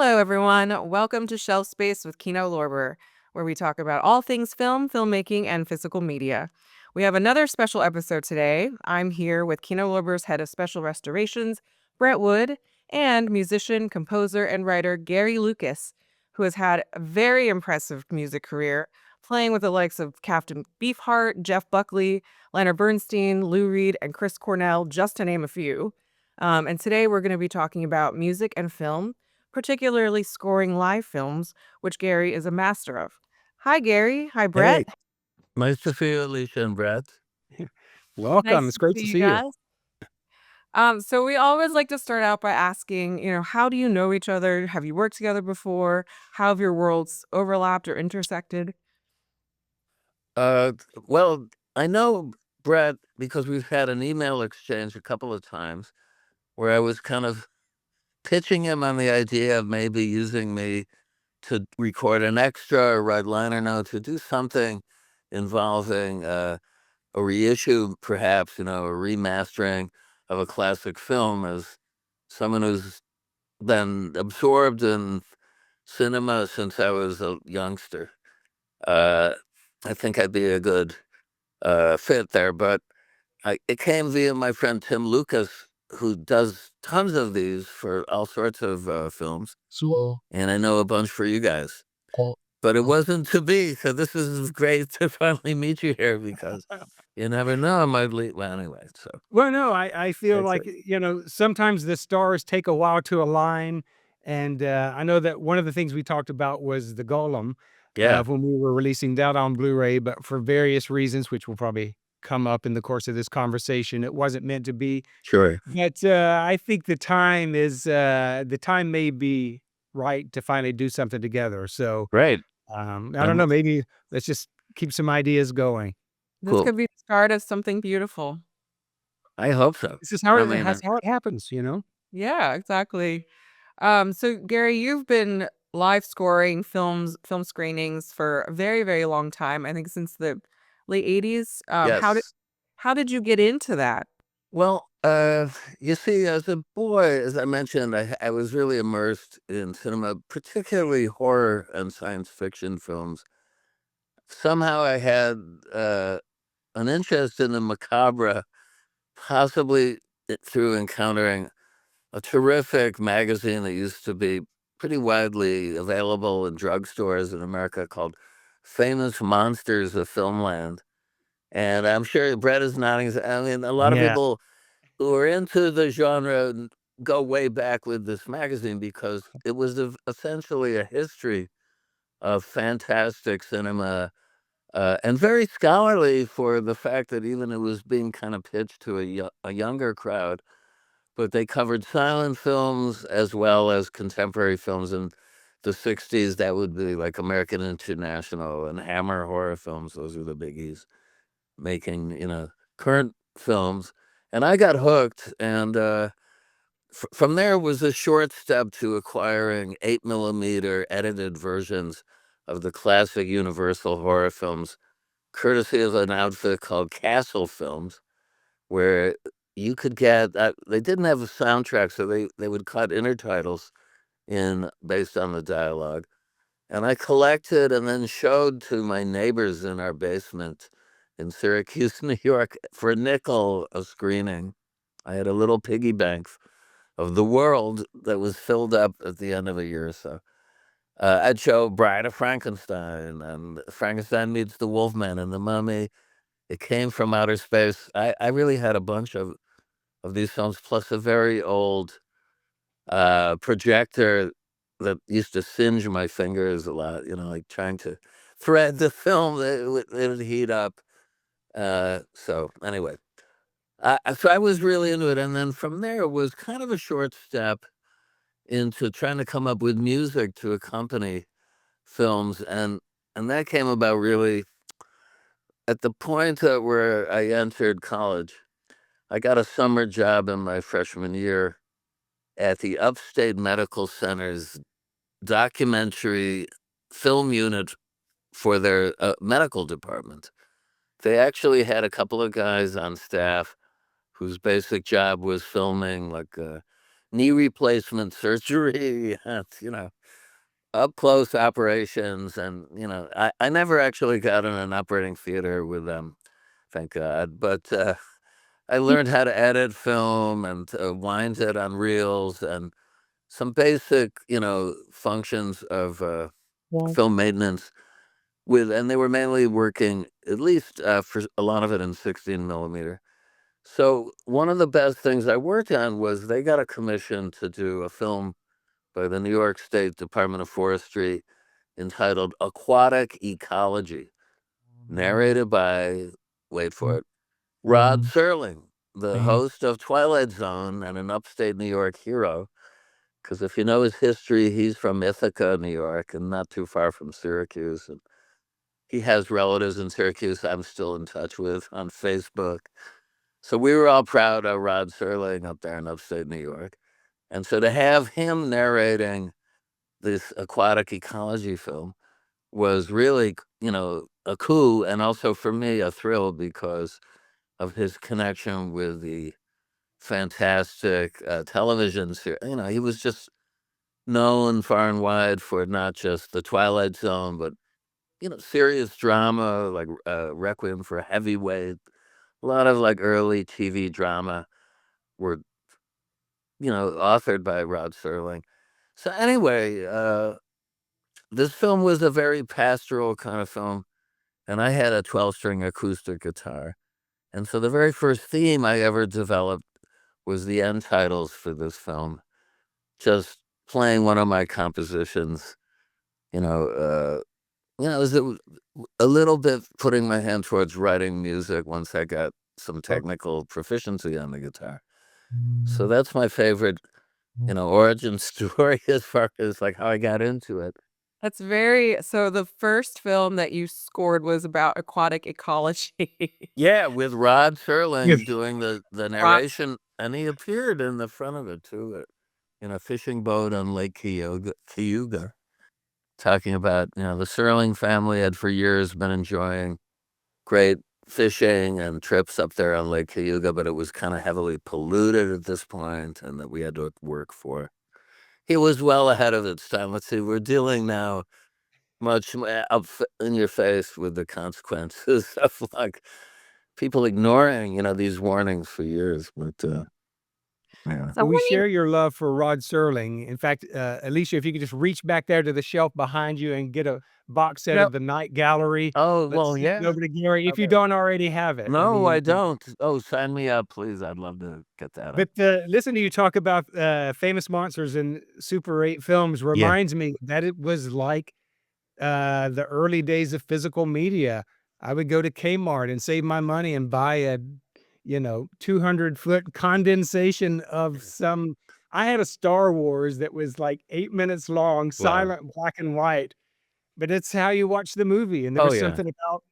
Hello, everyone. Welcome to Shelf Space with Kino Lorber, where we talk about all things film, filmmaking, and physical media. We have another special episode today. I'm here with Kino Lorber's head of special restorations, Bret Wood, and musician, composer, and writer Gary Lucas, who has had a very impressive music career, playing with the likes of Captain Beefheart, Jeff Buckley, Leonard Bernstein, Lou Reed, and Chris Cornell, just to name a few. And today we're going to be talking about music and film, particularly scoring live films, which Gary is a master of. Hi, Gary. Hi, Bret. Hey, nice to see you, Alicia and Bret. Nice Welcome. It's to great see to you see you. guys. So we always like to start out by asking, how do you know each other? Have you worked together before? How have your worlds overlapped or intersected? Uh, well, I know Bret because we've had an email exchange a couple of times where I was kind of pitching him on the idea of maybe using me to record an extra or write liner notes to do something involving a reissue, perhaps, a remastering of a classic film as someone who's been absorbed in cinema since I was a youngster. Uh, I think I'd be a good fit there, but it came via my friend Tim Lucas, who does tons of these for all sorts of films, and I know a bunch for you guys. But it wasn't to be, so this is great to finally meet you here because you never know, I might leave. Well, anyway, so Well, no, I feel that's like, it. sometimes the stars take a while to align. And I know that one of the things we talked about was the Golem Yeah, when we were releasing that on Blu ray, but for various reasons, which will probably come up in the course of this conversation, it wasn't meant to be. sure. But I think the time may be right to finally do something together. So Great. I don't know, maybe let's just keep some ideas going. This Cool. could be the start of something beautiful. I hope so. This is how I it mean, that's how it happens. Yeah, exactly. So Gary, you've been live scoring film screenings for a very, very long time. I think since the late 80s. yes. How did you get into that? Well, you see, as a boy, as I mentioned, I was really immersed in cinema, particularly horror and science fiction films. Somehow I had an interest in the macabre, possibly through encountering a terrific magazine that used to be pretty widely available in drugstores in America called Famous Monsters of Filmland. And I'm sure Brett is nodding. I mean, a lot of Yeah. people who are into the genre go way back with this magazine because it was essentially a history of fantastic cinema and very scholarly for the fact that even it was being kind of pitched to a younger crowd, but they covered silent films as well as contemporary films in the 60s. That would be like American International and Hammer horror films. Those were the biggies making, current films. And I got hooked. And from there was a short step to acquiring 8 millimeter edited versions of the classic Universal horror films, courtesy of an outfit called Castle Films, where you could get, they didn't have a soundtrack, so they would cut intertitles in based on the dialogue. And I collected and then showed to my neighbors in our basement in Syracuse, New York, for a nickel a screening. I had a little piggy bank of the world that was filled up at the end of a year or so. I'd show Bride of Frankenstein and Frankenstein Meets the Wolfman and the Mummy. It came from outer space. I really had a bunch of these films, plus a very old projector that used to singe my fingers a lot, like trying to thread the film, it would heat up. So anyway, so I was really into it. And then from there it was kind of a short step into trying to come up with music to accompany films. And that came about really at the point where I entered college. I got a summer job in my freshman year at the Upstate Medical Center's documentary film unit for their medical department. They actually had a couple of guys on staff whose basic job was filming like knee replacement surgery, and, up close operations. And, I never actually got in an operating theater with them, thank God. But I learned how to edit film and to wind it on reels and some basic, functions of Yeah. film maintenance and they were mainly working, at least for a lot of it, in 16 millimeter. So one of the best things I worked on was they got a commission to do a film by the New York State Department of Forestry entitled Aquatic Ecology, narrated by, wait for it, Rod Serling, the host of Twilight Zone and an upstate New York hero. Because if you know his history, he's from Ithaca, New York, and not too far from Syracuse. And he has relatives in Syracuse I'm still in touch with on Facebook. So we were all proud of Rod Serling up there in upstate New York. And so to have him narrating this aquatic ecology film was really, a coup, and also for me a thrill because of his connection with the fantastic television series. He was just known far and wide for not just the Twilight Zone, but serious drama like Requiem for a Heavyweight. A lot of like early TV drama were authored by Rod Serling. So anyway, this film was a very pastoral kind of film, and I had a 12-string acoustic guitar. And so the very first theme I ever developed was the end titles for this film, just playing one of my compositions. You know, it was a little bit putting my hand towards writing music once I got some technical proficiency on the guitar. So that's my favorite, origin story as far as like how I got into it. That's very so the first film that you scored was about aquatic ecology. Yeah, with Rod Yes. Serling doing the Right. narration, and he appeared in the front of it too, in a fishing boat on Lake Cayuga, talking about, the Serling family had for years been enjoying great fishing and trips up there on Lake Cayuga, but it was kind of heavily polluted at this point, and that we had to work for. He was well ahead of its time. Let's see, we're dealing now much up in your face with the consequences of like people ignoring, these warnings for years. But yeah. So Well, we when you share your love for Rod Serling. In fact, Alicia, if you could just reach back there to the shelf behind you and get a box set know of the Night Gallery, Oh, let's well, send it yeah. over to Gary if you Okay. don't already have it. I No, I mean, don't. Oh, sign me up, please. I'd love to get that up. but listen to you talk about famous monsters in Super 8 films Yeah. reminds me that it was like the early days of physical media. I would go to Kmart and save my money and buy a, 200-foot condensation of some. I had a Star Wars that was like 8 minutes long, Wow. silent, black and white, but it's how you watch the movie, and there Oh, was yeah. something about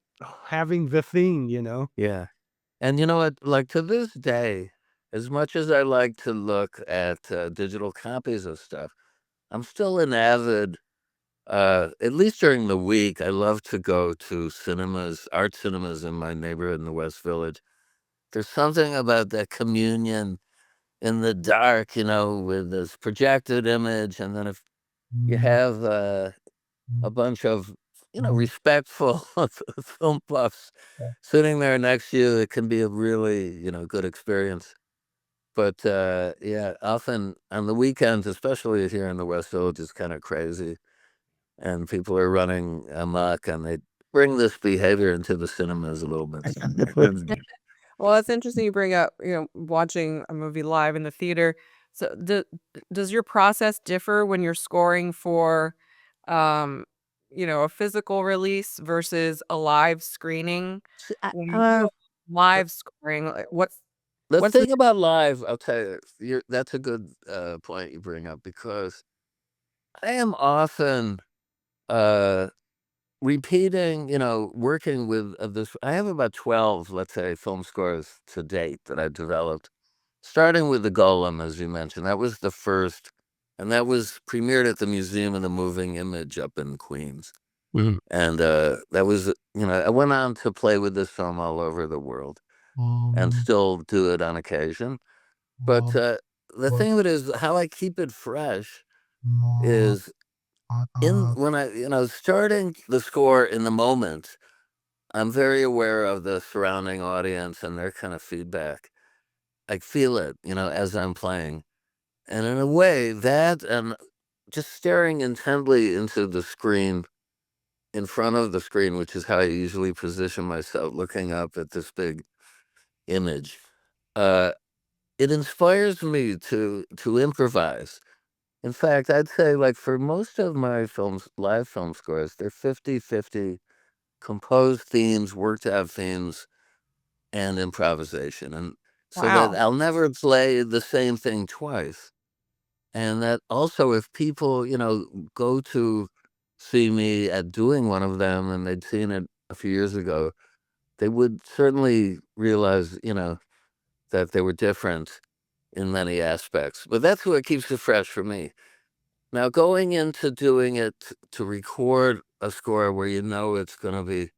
having the thing, you know? Yeah. And you know what? Like to this day, as much as I like to look at digital copies of stuff, I'm still an avid, at least during the week, I love to go to cinemas, art cinemas in my neighborhood in the West Village. There's something about that communion in the dark, with this projected image. And then if you have a bunch of, respectful film buffs sitting there next to you, it can be a really, good experience. But yeah, often on the weekends, especially here in the West Village, it's kind of crazy, and people are running amok, and they bring this behavior into the cinemas a little bit. well, it's interesting you bring up, watching a movie live in the theater. So does your process differ when you're scoring for, um, a physical release versus a live screening? See, When you do live scoring, like, the what's the thing about live, I'll tell you, that's a good point you bring up, because I am often uh, repeating, working with this. I have about 12, let's say, film scores to date that I developed, starting with the Golem, as you mentioned. That was the first, and that was premiered at the Museum of the Moving Image up in Queens. Mhm. And that was, I went on to play with this film all over the world and still do it on occasion. But the thing of it is, how I keep it fresh is when I starting the score in the moment, I'm very aware of the surrounding audience and their kind of feedback. I feel it, as I'm playing. And in a way, that and just staring intently into the screen, in front of the screen, which is how I usually position myself, looking up at this big image, uh, it inspires me to improvise. In fact, I'd say, like, for most of my films, live film scores, they're 50-50 composed themes, worked out themes, and improvisation. And so that Wow. I'll never play the same thing twice. And that also, if people, go to see me at doing one of them and they'd seen it a few years ago, they would certainly realize, that they were different in many aspects. But that's what keeps it fresh for me. Now, going into doing it to record a score where it's going to be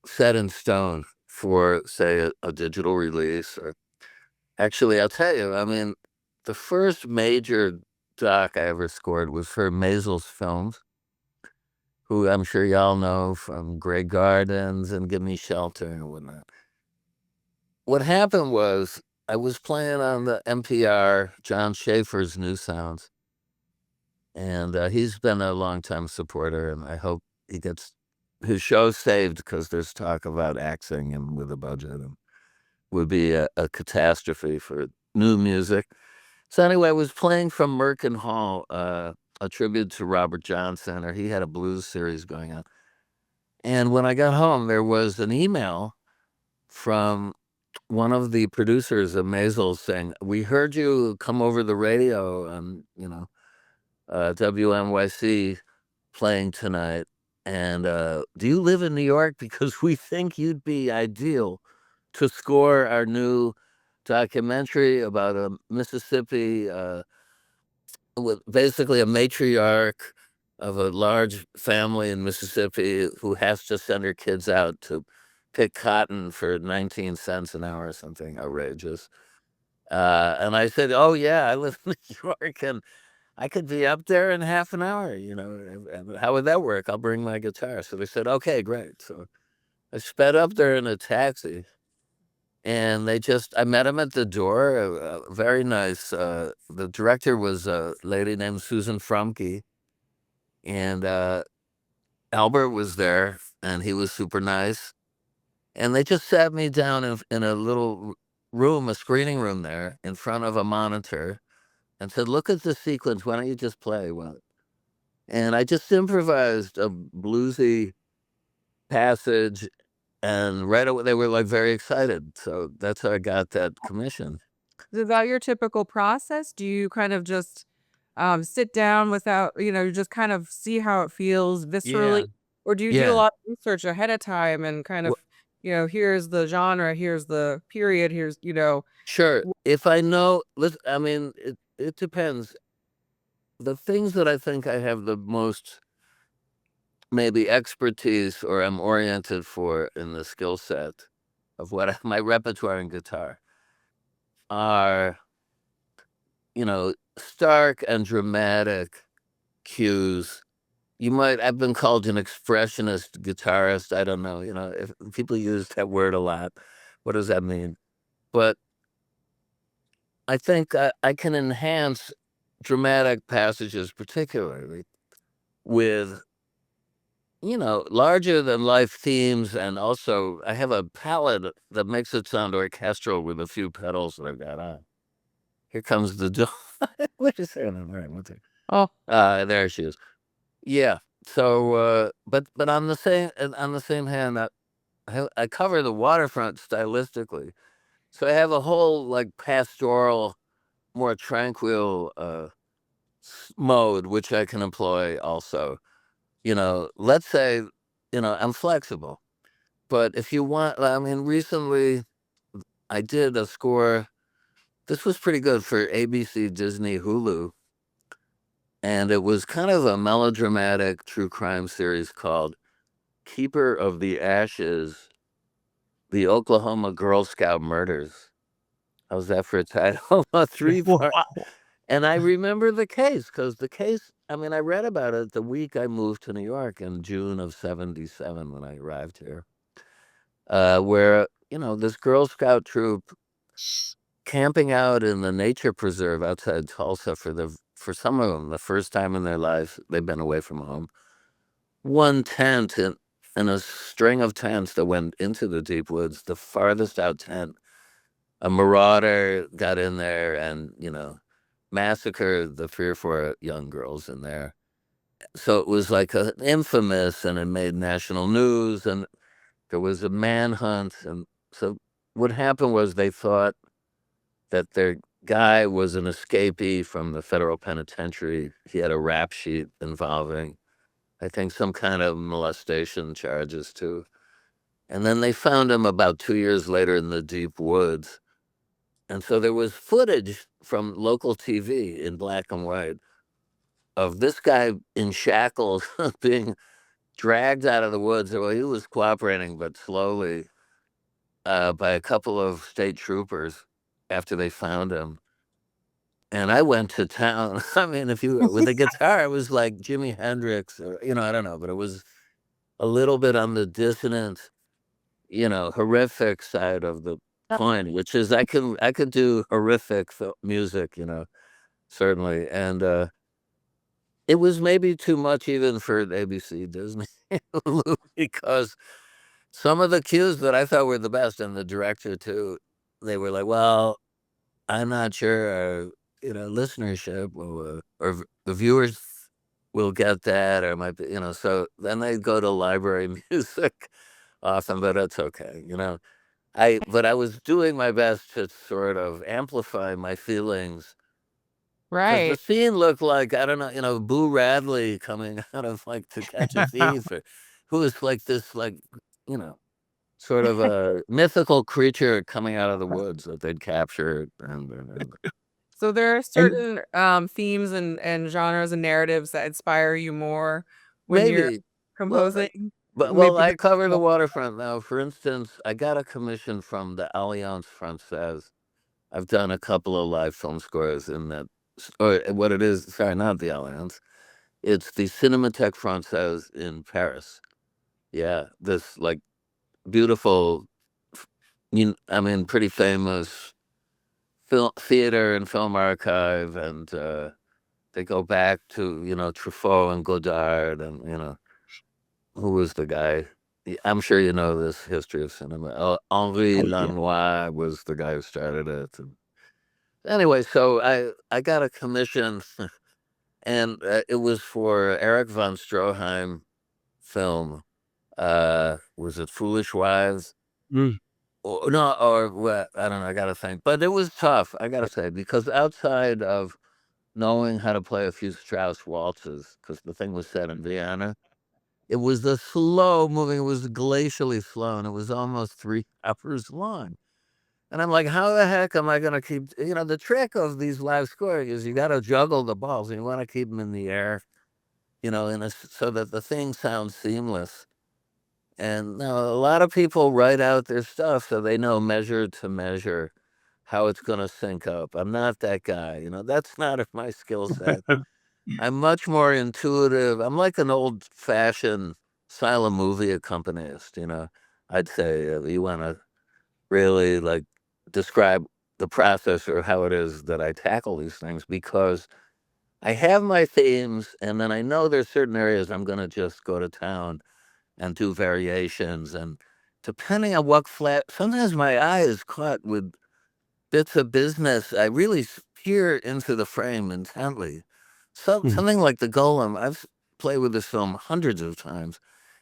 set in stone for, say, a digital release, or actually, I'll tell you, I mean, the first major doc I ever scored was for Maisels Films, who I'm sure y'all know from Grey Gardens and Give Me Shelter and whatnot. What happened was I was playing on the NPR, John Schaefer's New Sounds, and he's been a longtime supporter, and I hope he gets his show saved because there's talk about axing him with a budget, and would be a catastrophe for new music. So anyway, I was playing from Merkin Hall, a tribute to Robert Johnson, or he had a blues series going on. And when I got home, there was an email from one of the producers of Maisel saying, "We heard you come over the radio on, WNYC playing tonight. And do you live in New York? Because we think you'd be ideal to score our new documentary about a Mississippi, with basically a matriarch of a large family in Mississippi who has to send her kids out to pick cotton for 19 cents an hour or something outrageous." And I said, "Oh, yeah, I live in New York, and I could be up there in half an hour, and how would that work? I'll bring my guitar." So they said, "Okay, great." So I sped up there in a taxi, and I met him at the door, very nice. The director was a lady named Susan Frumke, and Albert was there, and he was super nice. And they just sat me down in a little room, a screening room there, in front of a monitor, and said, "Look at the sequence. Why don't you just play?" Well, and I just improvised a bluesy passage, and right away they were, like, very excited. So that's how I got that commission. Is that your typical process? Do you kind of just, sit down without you just kind of see how it feels viscerally? Yeah. Or do you do a Yeah. lot of research ahead of time and kind of, here's the genre, here's the period, here's Sure. w If I know, I mean, it depends. The things that I think I have the most maybe expertise or I'm oriented for in the skill set of my repertoire in guitar are, stark and dramatic cues. I've been called an expressionist guitarist. I don't know, if people use that word a lot. What does that mean? But I think I can enhance dramatic passages, particularly with, larger than life themes. And also, I have a palette that makes it sound orchestral with a few pedals that I've got on. Here comes the door. Wait a second. All right, what's it? Oh, There she is. Yeah. So, but on the same hand, I cover the waterfront stylistically. So I have a whole, like, pastoral, more tranquil mode, which I can employ also. Let's say, I'm flexible. But if you want, I mean, recently I did a score. This was pretty good for ABC, Disney, Hulu. And it was kind of a melodramatic true crime series called Keeper of the Ashes: The Oklahoma Girl Scout Murders. How's that for a title? A three-part. Wow. And I remember the case because the case, I mean, I read about it the week I moved to New York in June of 77 when I arrived here, where, this Girl Scout troop camping out in the nature preserve outside Tulsa for some of them, the first time in their life they've been away from home. One tent in a string of tents that went into the deep woods, the farthest out tent, a marauder got in there and, massacred the 3 or 4 young girls in there. So it was like an infamous, and it made national news, and there was a manhunt. And so what happened was they thought that their guy was an escapee from the federal penitentiary. He had a rap sheet involving, I think, some kind of molestation charges too. And then they found him about 2 years later in the deep woods. And so there was footage from local TV in black and white of this guy in shackles being dragged out of the woods. Well, he was cooperating, but slowly, by a couple of state troopers after they found him. And I went to town. I mean, if you were with a guitar, it was like Jimi Hendrix, or, I don't know, but it was a little bit on the dissonant, horrific side of the coin, which is I could do horrific music, certainly. And it was maybe too much even for ABC Disney because some of the cues that I thought were the best, and the director too, they were like, well, I'm not sure our, listenership or the viewers will get that, or might be, so then they go to library music often, but it's okay, but I was doing my best to sort of amplify my feelings because the Right. scene looked like, I don't know, Boo Radley coming out of like To Catch a Thief, or who is like this, like, you know, sort of a mythical creature coming out of the woods that they'd captured. And So there are And certain themes and genres and narratives that inspire you more when you're maybe, well, composing. well, Maybe I there's cover the waterfront now. For instance, I got a commission from the Alliance Francaise. I've done a couple of live film scores in that, or what it is, sorry, not the Alliance. It's the Cinémathèque Française in Paris. Yeah, this like beautiful, I mean, pretty famous film theater and film archive, and they go back to Truffaut and Godard, and who was the guy? I'm sure you know this history of cinema. Henri oh yeah. Lanois was the guy who started it. And anyway, so I got a commission, and it was for Eric von Stroheim film. Was it Foolish Wives? Mm. Or no, or what? I don't know. I gotta think. But it was tough, I gotta say, because outside of knowing how to play a few Strauss waltzes, because the thing was set in Vienna, it was the slow moving. It was glacially slow, and it was almost 3 hours long. And I'm like, how the heck am I gonna keep? The trick of these live scoring is you got to juggle the balls, and you want to keep them in the air, so that the thing sounds seamless. And now a lot of people write out their stuff so they know measure to measure how it's going to sync up. I'm not that guy. That's not my skill set. I'm much more intuitive. I'm like an old fashioned silent movie accompanist. I'd say you want to really like describe the process or how it is that I tackle these things, because I have my themes, and then I know there's certain areas I'm going to just go to town and do variations. And depending on what sometimes my eye is caught with bits of business. I really peer into the frame intently. Mm. Something like the Golem. I've played with this film hundreds of times,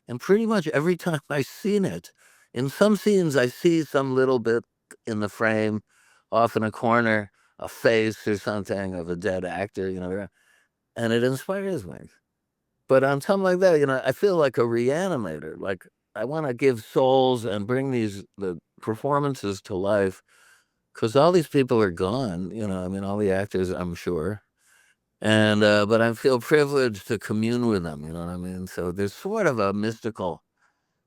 and pretty much every time I've seen it, in some scenes I see some little bit in the frame, off in a corner, a face or something of a dead actor, and it inspires me. But on something like that, I feel like a reanimator. Like I want to give souls and bring the performances to life, because all these people are gone. I mean, all the actors, I'm sure, and but I feel privileged to commune with them. You know what I mean? So there's sort of a mystical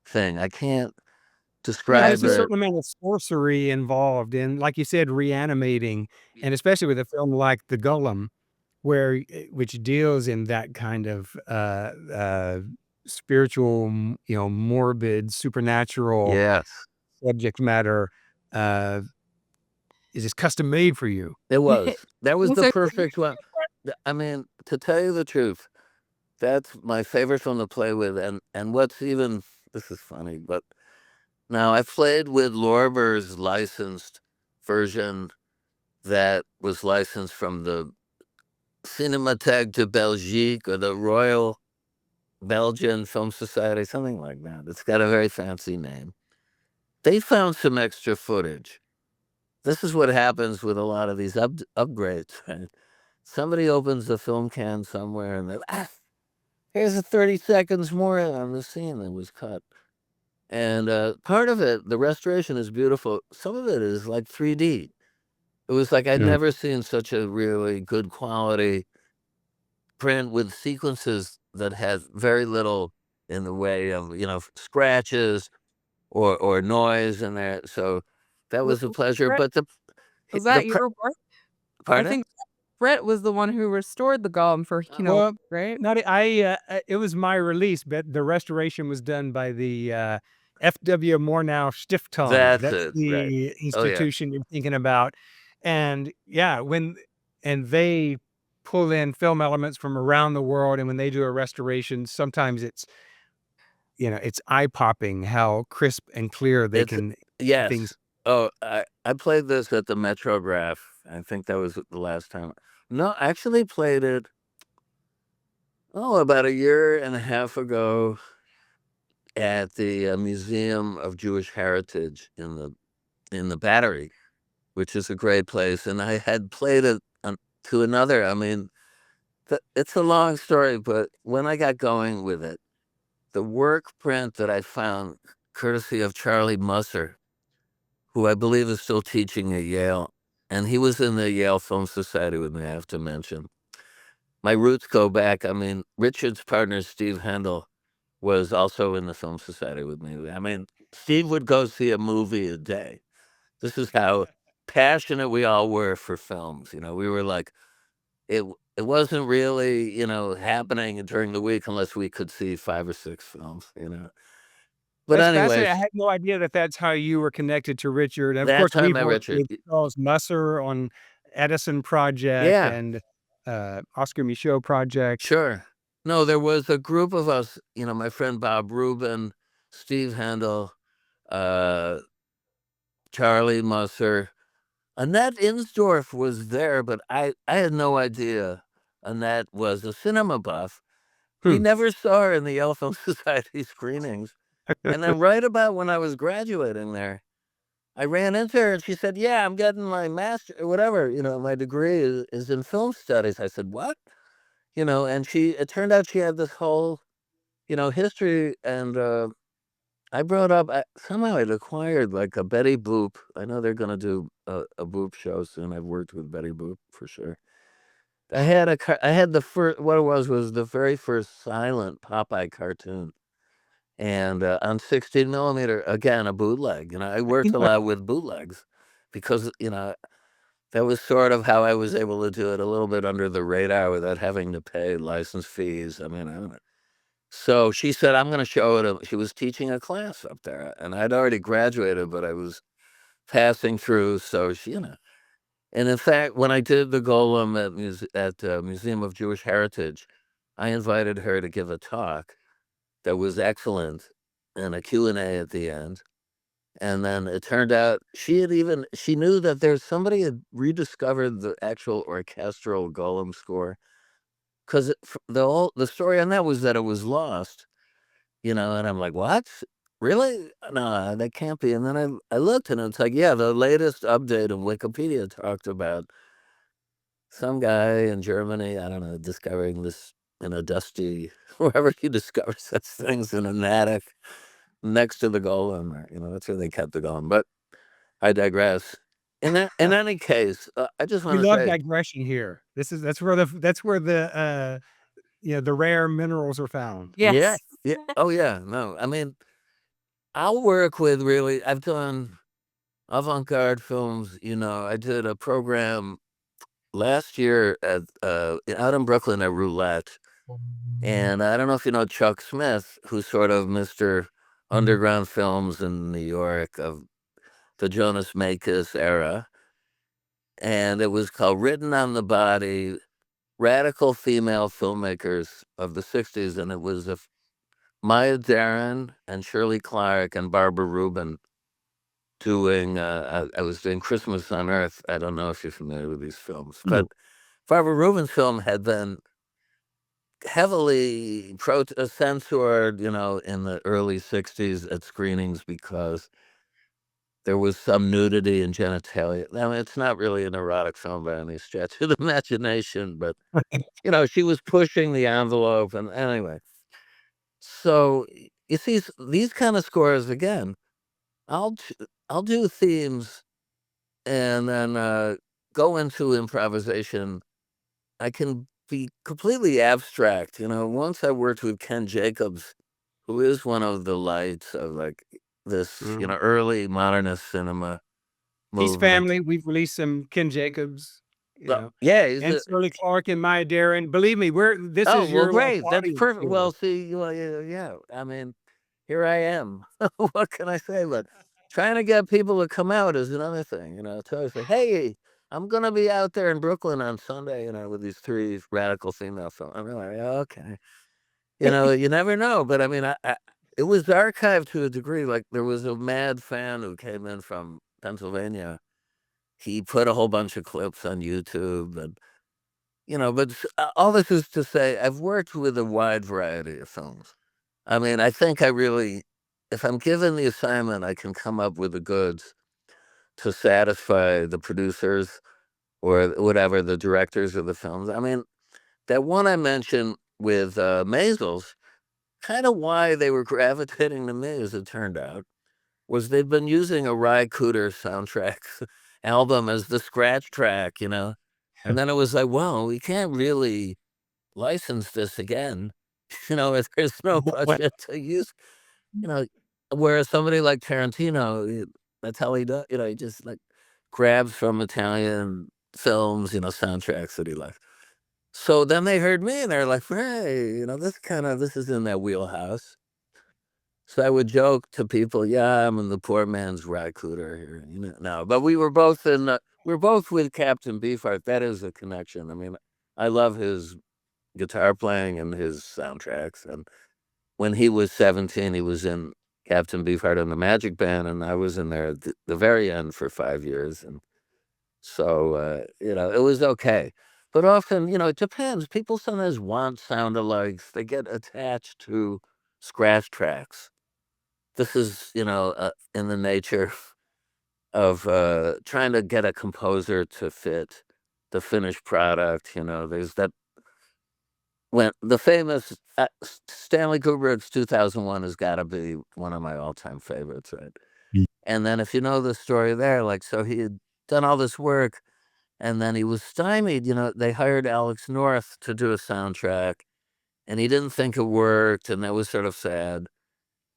thing. I can't. There's describe a Yes. it. certain amount of sorcery involved in, like you said, reanimating, and especially with a film like The Golem, where which deals in that kind of, spiritual, morbid, supernatural Yes, subject matter, uh, is just custom made for you. it was. That was the So perfect one. I mean, to tell you the truth, that's my favorite film to play with, and what's even this is funny, but now I've played with Lorber's licensed version that was licensed from the Cinémathèque de Belgique or the Royal Belgian Film Society, something like that. It's got a very fancy name. They found some extra footage. This is what happens with a lot of these upgrades, right? Somebody opens a film can somewhere and they're, here's a 30 seconds more on the scene that was cut. And part of it, the restoration is beautiful. Some of it is like 3D. It was like I'd Mm. never seen such a really good quality print with sequences that had very little in the way of, scratches or noise in there. So that was a pleasure. Bret, But was the that pre- your work? I pardon? think Bret was the one who restored the golem for Kino, Well, right? not it was my release, but the restoration was done by the, F.W. Murnau Stiftung. That's That's it, right. the Oh, yeah. institution you're thinking about, and, yeah, and they pull in film elements from around the world, and when they do a restoration, sometimes it's eye-popping how crisp and clear they It's can things. yes. Oh, I played this at the Metrograph. I think that was the last time. No, I actually played it, about a year and a half ago at the Museum of Jewish Heritage in the Battery, which is a great place, and I had played it to another. I mean, it's a long story, but when I got going with it, the work print that I found, courtesy of Charlie Musser, who I believe is still teaching at Yale, and he was in the Yale Film Society with me, I have to mention. My roots go back. I mean, Richard's partner, Steve Hendel, was also in the Film Society with me. I mean, Steve would go see a movie a day. This is how passionate we all were for films. We were like, it wasn't really, happening during the week unless we could see 5 or 6 films. But That's fascinating. I anyways, had no idea that that's how you were connected to Richard, and of that's course, how I we've met worked Richard. with Charles Musser on Edison Project Yeah. and, Oscar Michaud Project. Sure. No, there was a group of us, my friend Bob Rubin, Steve Handel, uh, Charlie Musser. Annette Insdorf was there, but I had no idea Annette was a cinema buff. We Hmm. never saw her in the Yale Film Society screenings. And then right about when I was graduating there, I ran into her and she said, "Yeah, I'm getting my master or whatever, my degree is in film studies." I said, "What?" And it turned out she had this whole history, and, I brought up somehow I'd acquired, like, a Betty Boop. I know they're gonna do a Boop show soon. I've worked with Betty Boop for sure. I had the first what it was the very first silent Popeye cartoon, and, on 16 millimeter, again, a bootleg. I worked a lot with bootlegs because, that was sort of how I was able to do it a little bit under the radar without having to pay license fees. I mean, I don't know. So she said, "I'm gonna show it." She was teaching a class up there, and I'd already graduated, but I was passing through. So and in fact, when I did the Golem at Museum of Jewish Heritage, I invited her to give a talk that was excellent and a Q&A at the end. And then it turned out she knew that there's somebody had rediscovered the actual orchestral Golem score because the story on that was that it was lost. And I'm like, "What? Really? No, that can't be." And then I looked and it's like, yeah, the latest update of Wikipedia talked about some guy in Germany, I don't know, discovering this in a dusty wherever he discovers such things in an attic next to the golem, or, that's where they kept the golem. But I digress. In any case, I just We want to love say, digression here. That's where the rare minerals are found. yeah, Yes. yeah, oh yeah, no, I mean, I'll work with really I've done avant-garde films, I did a program last year out in Brooklyn at Roulette, and I don't know if you know Chuck Smith, who's sort of Mr. Underground Films in New York of the Jonas Makis era, and it was called Written on the Body: Radical Female Filmmakers of the '60s, and it was Maya Deren and Shirley Clark and Barbara Rubin doing, I was doing Christmas on Earth. I don't know if you're familiar with these films, but No. Barbara Rubin's film had been heavily censored, in the early '60s at screenings because there was some nudity and genitalia. I mean, it's not really an erotic film by any stretch of the imagination, but, she was pushing the envelope, and anyway. So, you see, these kind of scores, again, I'll ch I'll do themes and then, go into improvisation. I can be completely abstract, once I worked with Ken Jacobs, who is one of the lights of, like, this, Mhm. early modernist cinema He's movement. family. We've released some Ken Jacobs, Well, yeah, he's and a Shirley Clark and Maya Deren. Believe me, this oh, is well, your, like, great, that's audience perfect. here. Well, see, well, yeah, I mean, here I am. What can I say? But trying to get people to come out is another thing, it's always like, "Hey, I'm gonna be out there in Brooklyn on Sunday, with these 3 radical female films." I'm like, "Okay." You never know, but I mean, I it was archived to a degree. Like, there was a mad fan who came in from Pennsylvania. He put a whole bunch of clips on YouTube, and, but all this is to say I've worked with a wide variety of films. I mean, I think I really if I'm given the assignment, I can come up with the goods to satisfy the producers or whatever, the directors of the films. I mean, that one I mentioned with, Maisels, kinda why they were gravitating to me, as it turned out, was they'd been using a Ry Cooder soundtrack album as the scratch track, and then it was like, "Well, we can't really license this again," if there's no What? budget to use, you know, whereas somebody like Tarantino, that's how he does, he just, like, grabs from Italian films, soundtracks that he likes. So then they heard me and they're like, "Hey, this is in that wheelhouse." So I would joke to people, "Yeah, I'm in the poor man's Rycooter here," no, but we were both with Captain Beefheart. That is a connection. I mean, I love his guitar playing and his soundtracks, and when he was 17, he was in Captain Beefheart and the Magic Band, and I was in there at the very end for 5 years, and so, it was okay. But often, it depends. People sometimes want sound-alikes. They get attached to scratch tracks. This is, in the nature of, trying to get a composer to fit the finished product, there's that when the famous, Stanley Kubrick's 2001 has gotta be one of my all-time favorites, right? And then if you know the story there, like, so he had done all this work, and then he was stymied, they hired Alex North to do a soundtrack, and he didn't think it worked, and that was sort of sad.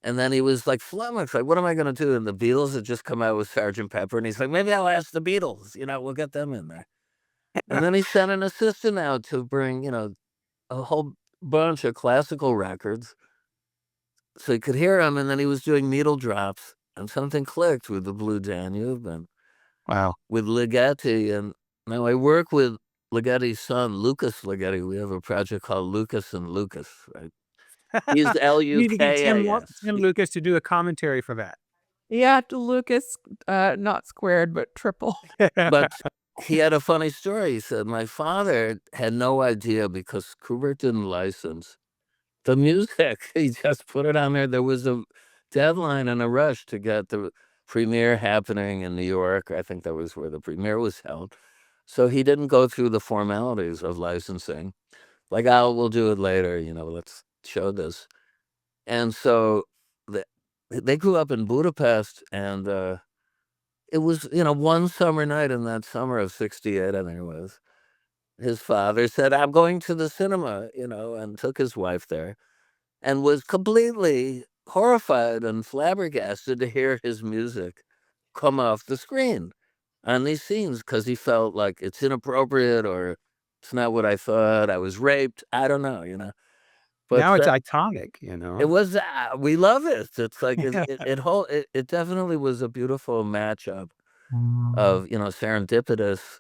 And then he was, like, flummoxed, like, "What am I gonna do?" And the Beatles had just come out with Sergeant Pepper, and he's like, "Maybe I'll ask the Beatles, we'll get them in there." And then he sent an assistant out to bring, a whole bunch of classical records so he could hear them. And then he was doing needle drops, and something clicked with the Blue Danube and Wow. with Ligeti, and now I work with Ligeti's son, Lucas Ligeti. We have a project called Lucas and Lucas, right? He's We need to get Lukas. Tim Lucas to do a commentary for that. Yeah, to Lucas, not squared, but triple. But he had a funny story. He said, "My father had no idea because Kubrick didn't license the music." He just put it on there. There was a deadline and a rush to get the premiere happening in New York. I think that was where the premiere was held. So he didn't go through the formalities of licensing. Like, "Oh, we'll do it later, let's show this." And so the they grew up in Budapest, and, it was, one summer night in that summer of '68, I think it was, his father said, "I'm going to the cinema," and took his wife there, and was completely horrified and flabbergasted to hear his music come off the screen on these scenes because he felt like it's inappropriate or it's not what I thought. I was raped. I don't know, But Now it's iconic, you it know? was we love it. It's like it definitely was a beautiful matchup of serendipitous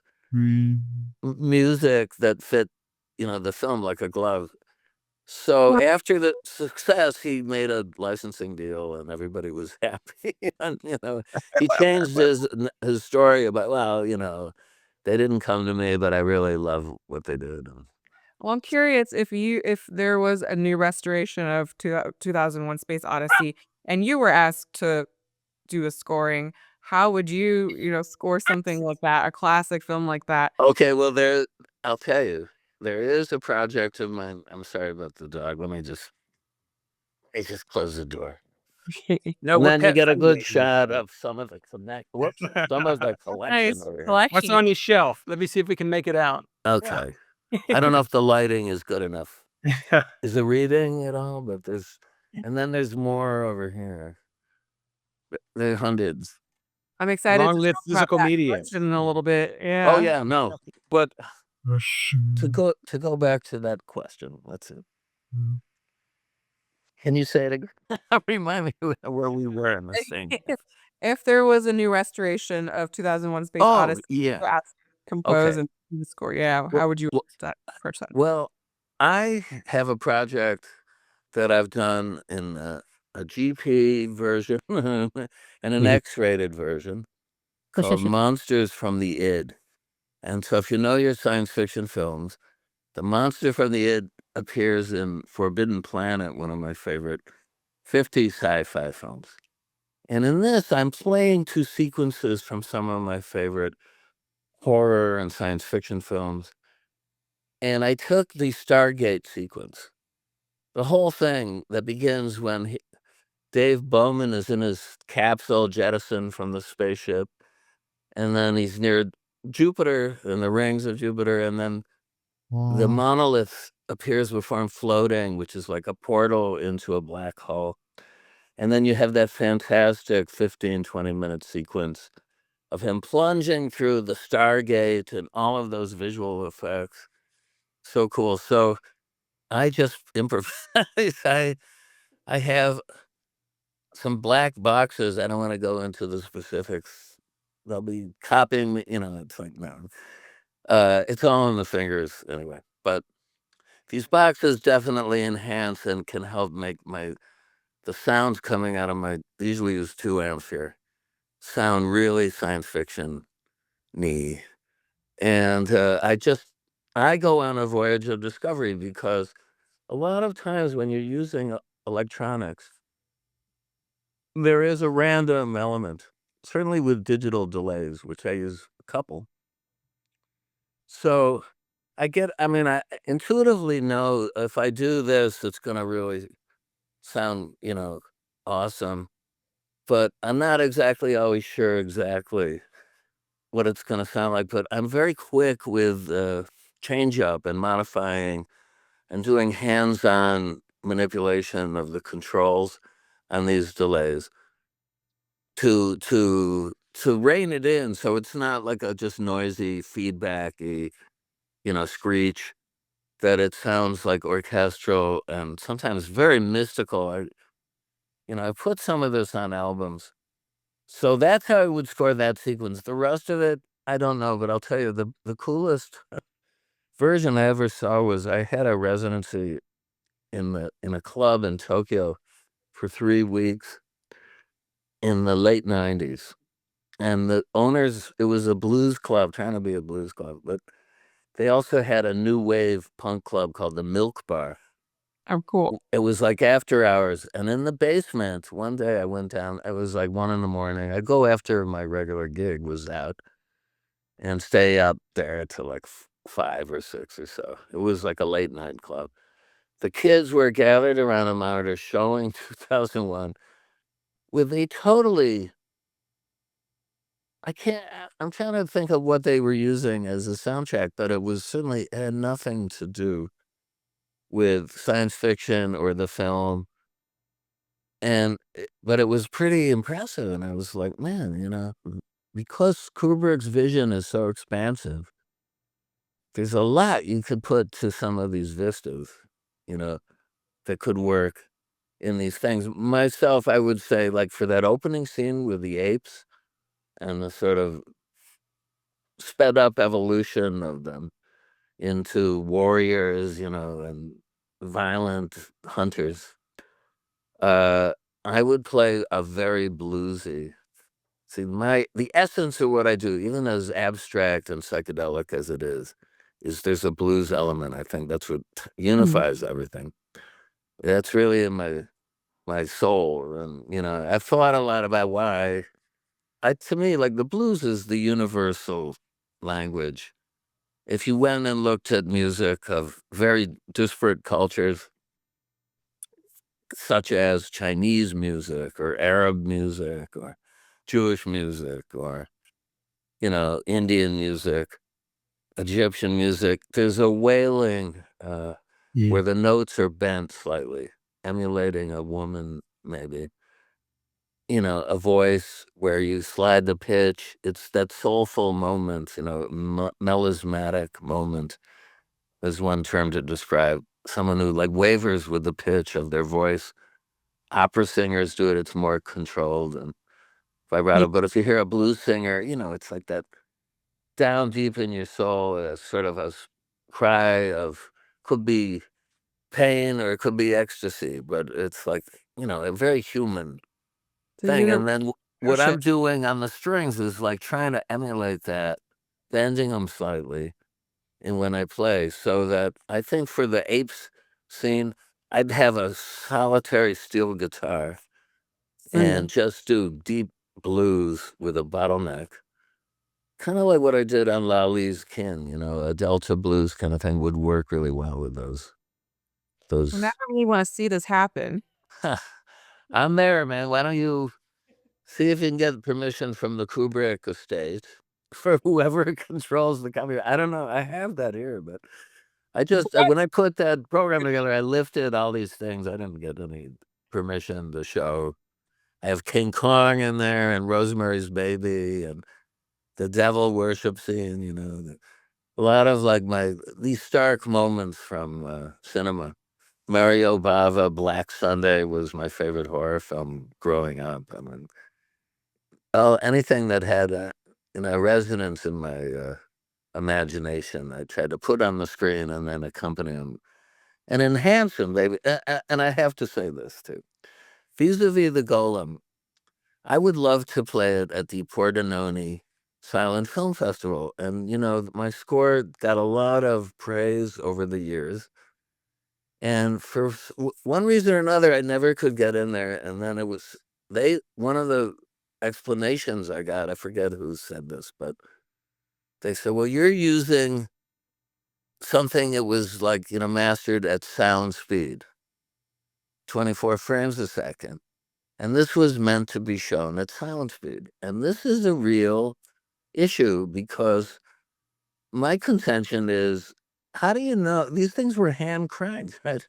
music that fit the film like a glove. So Well, after the success, he made a licensing deal, and everybody was happy. And he changed his story about they didn't come to me, but I really love what they did. I'm curious if there was a new restoration of 2001: Space Odyssey, and you were asked to do a scoring, how would you score something like that, a classic film like that? Okay, well I'll tell you, there is a project of mine. I'm sorry about the dog. Let me just close the door. No, And we're then you pet get a friendly good here. shot of some of the some of the collection Nice over here. What's collection. on your shelf? Let me see if we can make it out. Yeah. Okay. I don't know if the lighting is good enough. Is it reading at all? But and then there's more over here. There are hundreds. I'm excited Long to live talk about physical that media. collection in a little bit, Oh yeah. yeah, no. But to go back to that question, let's see. Can you say it again? Remind me where we were in this thing. If there was a new restoration of 2001: Space Oh Odyssey yeah. to compose Okay. and do the score, yeah, Well, how would you well, approach that? well, I have a project that I've done in a GP version and an Mhm. X-rated version called Monsters from the Id. And so if you know your science fiction films, the monster from the Id appears in Forbidden Planet, one of my favorite 50s sci-fi films. And in this, I'm playing two sequences from some of my favorite horror and science fiction films. And I took the Stargate sequence, the whole thing that begins when Dave Bowman is in his capsule jettisoned from the spaceship, and then he's near Jupiter and the rings of Jupiter, and then the monolith appears before him floating, which is like a portal into a black hole. And then you have that fantastic 15-20 minute sequence of him plunging through the Stargate and all of those visual effects. So cool. So I just improvise. I have some black boxes. I don't want to go into the specifics. They'll be copying me, it's like no. It's all in the fingers anyway. But these boxes definitely enhance and can help make the sounds coming out of my usually use 2 amps here sound really science fiction y. And I go on a voyage of discovery because a lot of times when you're using electronics, there is a random element, certainly with digital delays, which I use a couple. So I intuitively know if I do this, it's going to really sound, awesome. But I'm not exactly always sure exactly what it's going to sound like. But I'm very quick with change up and modifying and doing hands-on manipulation of the controls on these delays to rein it in so it's not like a just noisy feedbacky screech, that it sounds like orchestral and sometimes very mystical. I put some of this on albums, so that's how I would score that sequence. The rest of it I don't know, but I'll tell you the coolest version I ever saw was I had a residency in a club in Tokyo for 3 weeks in the late 90s. And the owners, it was a blues club, trying to be a blues club, but they also had a new wave punk club called the Milk Bar. Oh, cool. It was like after hours. And in the basement, one day I went down, it was like 1 in the morning. I go after my regular gig was out and stay up there till like 5 or 6 or so. It was like a late night club. The kids were gathered around a monitor showing 2001 with a totally I can't I'm trying to think of what they were using as a soundtrack, but it was certainly had nothing to do with science fiction or the film. but it was pretty impressive, and I was like, man, because Kubrick's vision is so expansive, there's a lot you could put to some of these vistas, you know, that could work in these things. Myself, I would say, like for that opening scene with the apes and the sort of sped up evolution of them into warriors, and violent hunters. I would play a very bluesy. See, the essence of what I do, even as abstract and psychedelic as it is there's a blues element. I think that's what Mhm. unifies everything. That's really in my soul, and I've thought a lot about why. To me, like the blues is the universal language. If you went and looked at music of very disparate cultures, such as Chinese music or Arab music or Jewish music or, Indian music, Egyptian music, there's a wailing Yeah. where the notes are bent slightly, emulating a woman, maybe. A voice where you slide the pitch. It's that soulful moment, melismatic moment is one term to describe someone who like wavers with the pitch of their voice. Opera singers do it, it's more controlled and Yeah. vibrato. But if you hear a blues singer, it's like that down deep in your soul, sort of cry of could be pain or it could be ecstasy, but it's like, a very human The thing. universal And then what emotion. I'm doing on the strings is like trying to emulate that, bending them slightly and when I play, so that I think for the apes scene, I'd have a solitary steel guitar Mhm. and just do deep blues with a bottleneck. Kind of like what I did on Lali's Kin, a Delta blues kind of thing would work really well with those. Well, now Those. I really wanna see this happen. I'm there, man. Why don't you see if you can get permission from the Kubrick estate for whoever controls the company? I don't know. I have that here, but I just What? when I put that program together, I lifted all these things. I didn't get any permission to show. I have King Kong in there and Rosemary's Baby and the devil worship scene, a lot of like these stark moments from cinema. Mario Bava, Black Sunday was my favorite horror film growing up. I mean, anything that had resonance in my imagination, I tried to put on the screen and then accompany them and enhance them, baby. And I have to say this too. Vis-a-vis the Golem, I would love to play it at the Pordenone Silent Film Festival. And, my score got a lot of praise over the years. And for one reason or another, I never could get in there. And then one of the explanations I got, I forget who said this, but they said, well, you're using something that was like, mastered at sound speed, 24 frames a second. And this was meant to be shown at silent speed. And this is a real issue because my contention is, how do you know these things were hand cranked right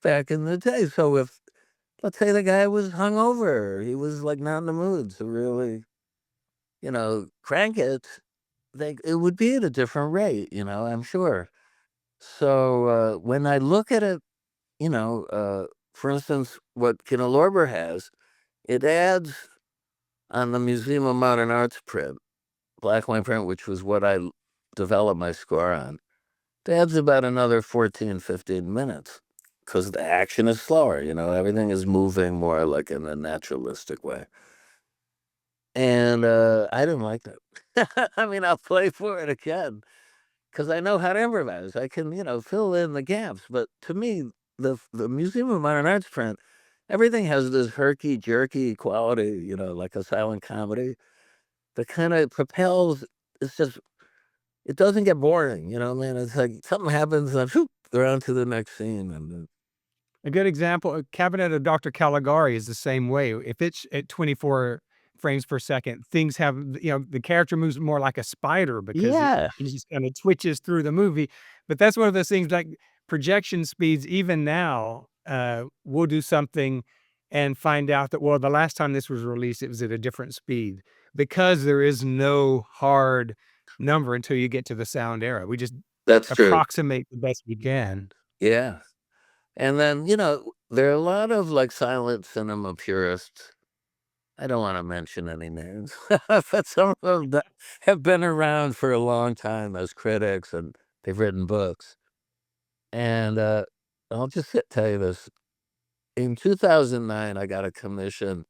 back in the day? So if let's say the guy was hungover, he was like not in the mood to really, crank it, it would be at a different rate, I'm sure. So when I look at it, for instance, what Kino Lorber has, it adds on the Museum of Modern Art's print, black and white print, which was what I developed my score on. It adds about another 14, 15 minutes because the action is slower, everything is moving more like in a naturalistic way. And I didn't like that. I mean, I'll play for it again because I know how to improvise. I can, fill in the gaps. But to me, the Museum of Modern Art's print, everything has this herky jerky quality, like a silent comedy that kind of propels. It's just it doesn't get boring, man. It's like something happens and whoop, they're on to the next scene. And A good example, Cabinet of Dr. Caligari is the same way. If it's at 24 frames per second, things have, the character moves more like a spider because yeah, it just kinda twitches through the movie. But that's one of those things like projection speeds, even now, we'll do something and find out that, well, the last time this was released, it was at a different speed because there is no hard number until you get to the sound era. We just That's true. approximate the best we can. Yeah. And then, there are a lot of, like, silent cinema purists. I don't wanna mention any names, but some of them that have been around for a long time as critics, and they've written books. And, I'll just tell you this. In 2009, I got a commission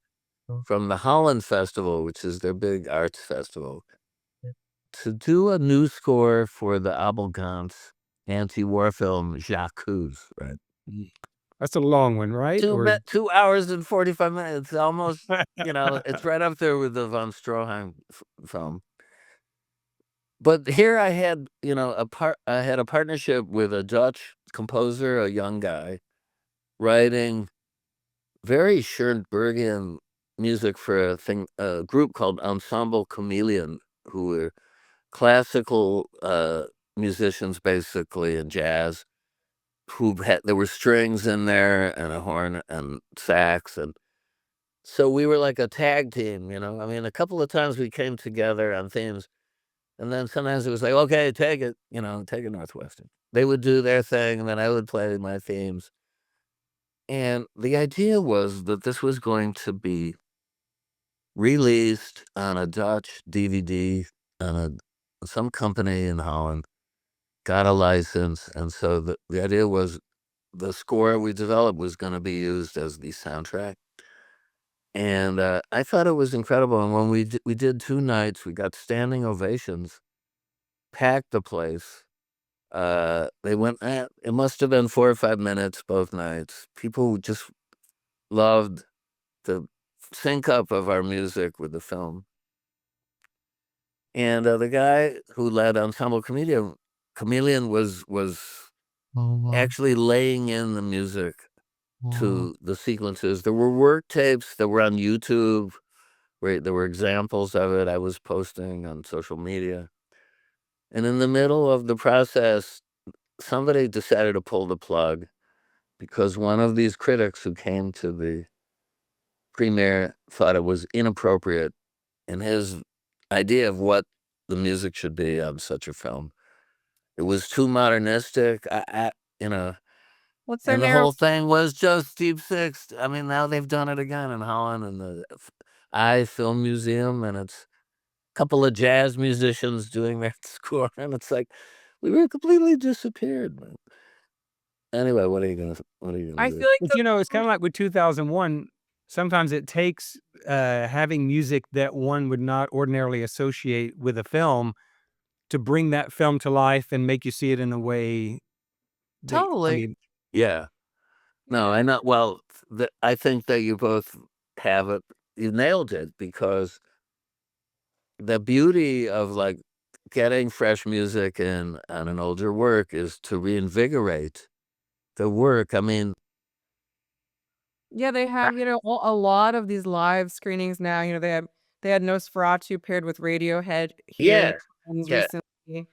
from the Holland Festival, which is their big arts festival, to do a new score for the Abel Gance anti-war film Jacques, right? That's a long one, right? Or 2 hours and 45 minutes, almost, it's right up there with the von Stroheim film. But here I had, I had a partnership with a Dutch composer, a young guy, writing very Schoenbergian music for a group called Ensemble Chameleon, who were classical musicians, basically, and jazz, there were strings in there and a horn and sax, and so we were like a tag team. I mean, a couple of times we came together on themes, and then sometimes it was like, okay, take it, take it Northwestern. They would do their thing, and then I would play my themes. And the idea was that this was going to be released on a Dutch DVD on some company in Holland, got a license, and so the idea was the score we developed was gonna be used as the soundtrack. And, I thought it was incredible, and when we did 2 nights, we got standing ovations, packed the place. They went it must have been 4 or 5 minutes both nights. People just loved the sync up of our music with the film. And, the guy who led Ensemble Chameleon was actually laying in the music to the sequences. There were work tapes that were on YouTube, where there were examples of it I was posting on social media. And in the middle of the process, somebody decided to pull the plug because one of these critics who came to the premiere thought it was inappropriate in his idea of what the music should be on such a film. It was too modernistic, you know, What's their and the narrow? whole thing was just Deep Six. I mean, now they've done it again in Holland in the I Film Museum, and it's a couple of jazz musicians doing their score, and it's like we were completely disappeared, man. Anyway, what are you gonna I do? feel like but, the it's kinda like with 2001, sometimes it takes, having music that one would not ordinarily associate with a film to bring that film to life and make you see it in a way that I totally. mean, Yeah. No, Yeah. I know. Well, I think that you both have it. You nailed it because the beauty of like getting fresh music in on an older work is to reinvigorate the work. I mean, Yeah, they have, a lot of these live screenings now, they had Nosferatu paired with Radiohead here in yeah, the Netherlands yeah. recently.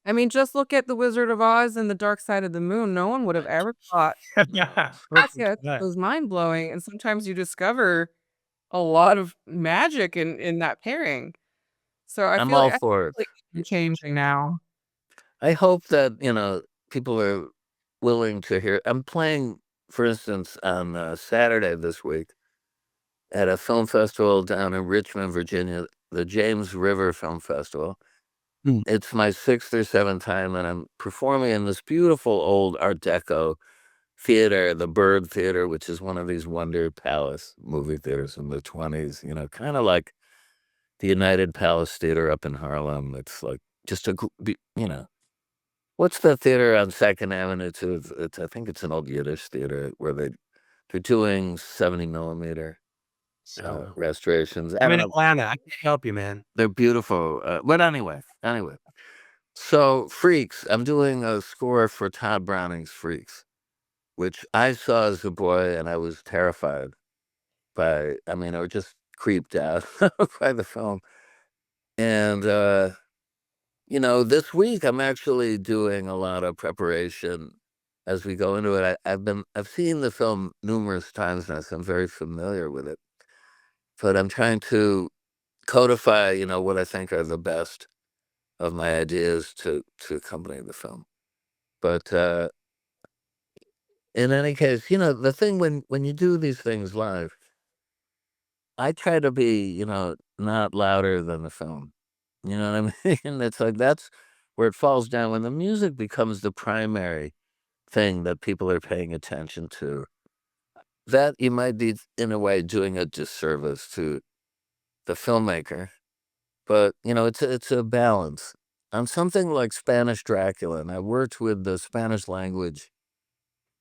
I mean, just look at The Wizard of Oz and The Dark Side of the Moon. No one would have ever thought. yeah, Yeah, perfect it for that. was mind-blowing, and sometimes you discover a lot of magic in that pairing. So I'm all I feel for it. like it's changing now. I hope that people are willing to hear. I'm playing, for instance, on Saturday this week at a film festival down in Richmond, Virginia, the James River Film Festival. Mm. It's my 6th or 7th time, and I'm performing in this beautiful old Art Deco theater, the Bird Theater, which is one of these Wonder Palace movie theaters from the 20s, kind of like the United Palace Theater up in Harlem. It's like just what's the theater on 2nd Avenue too? I think it's an old Yiddish theater where they're doing 70 millimeter So, restorations. I I'm don't in know. Atlanta, I can't help you, man. They're beautiful. But anyway. So Freaks, I'm doing a score for Todd Browning's Freaks, which I saw as a boy and I was terrified by. I mean, I was just creeped out by the film. And this week I'm actually doing a lot of preparation as we go into it. I've seen the film numerous times now, so I'm very familiar with it. But I'm trying to codify, what I think are the best of my ideas to accompany the film. But in any case, the thing when you do these things live, I try to be, not louder than the film. You know what I mean? It's like that's where it falls down when the music becomes the primary thing that people are paying attention to. That you might be, in a way, doing a disservice to the filmmaker. But, it's a balance. On something like Spanish Dracula, and I worked with the Spanish language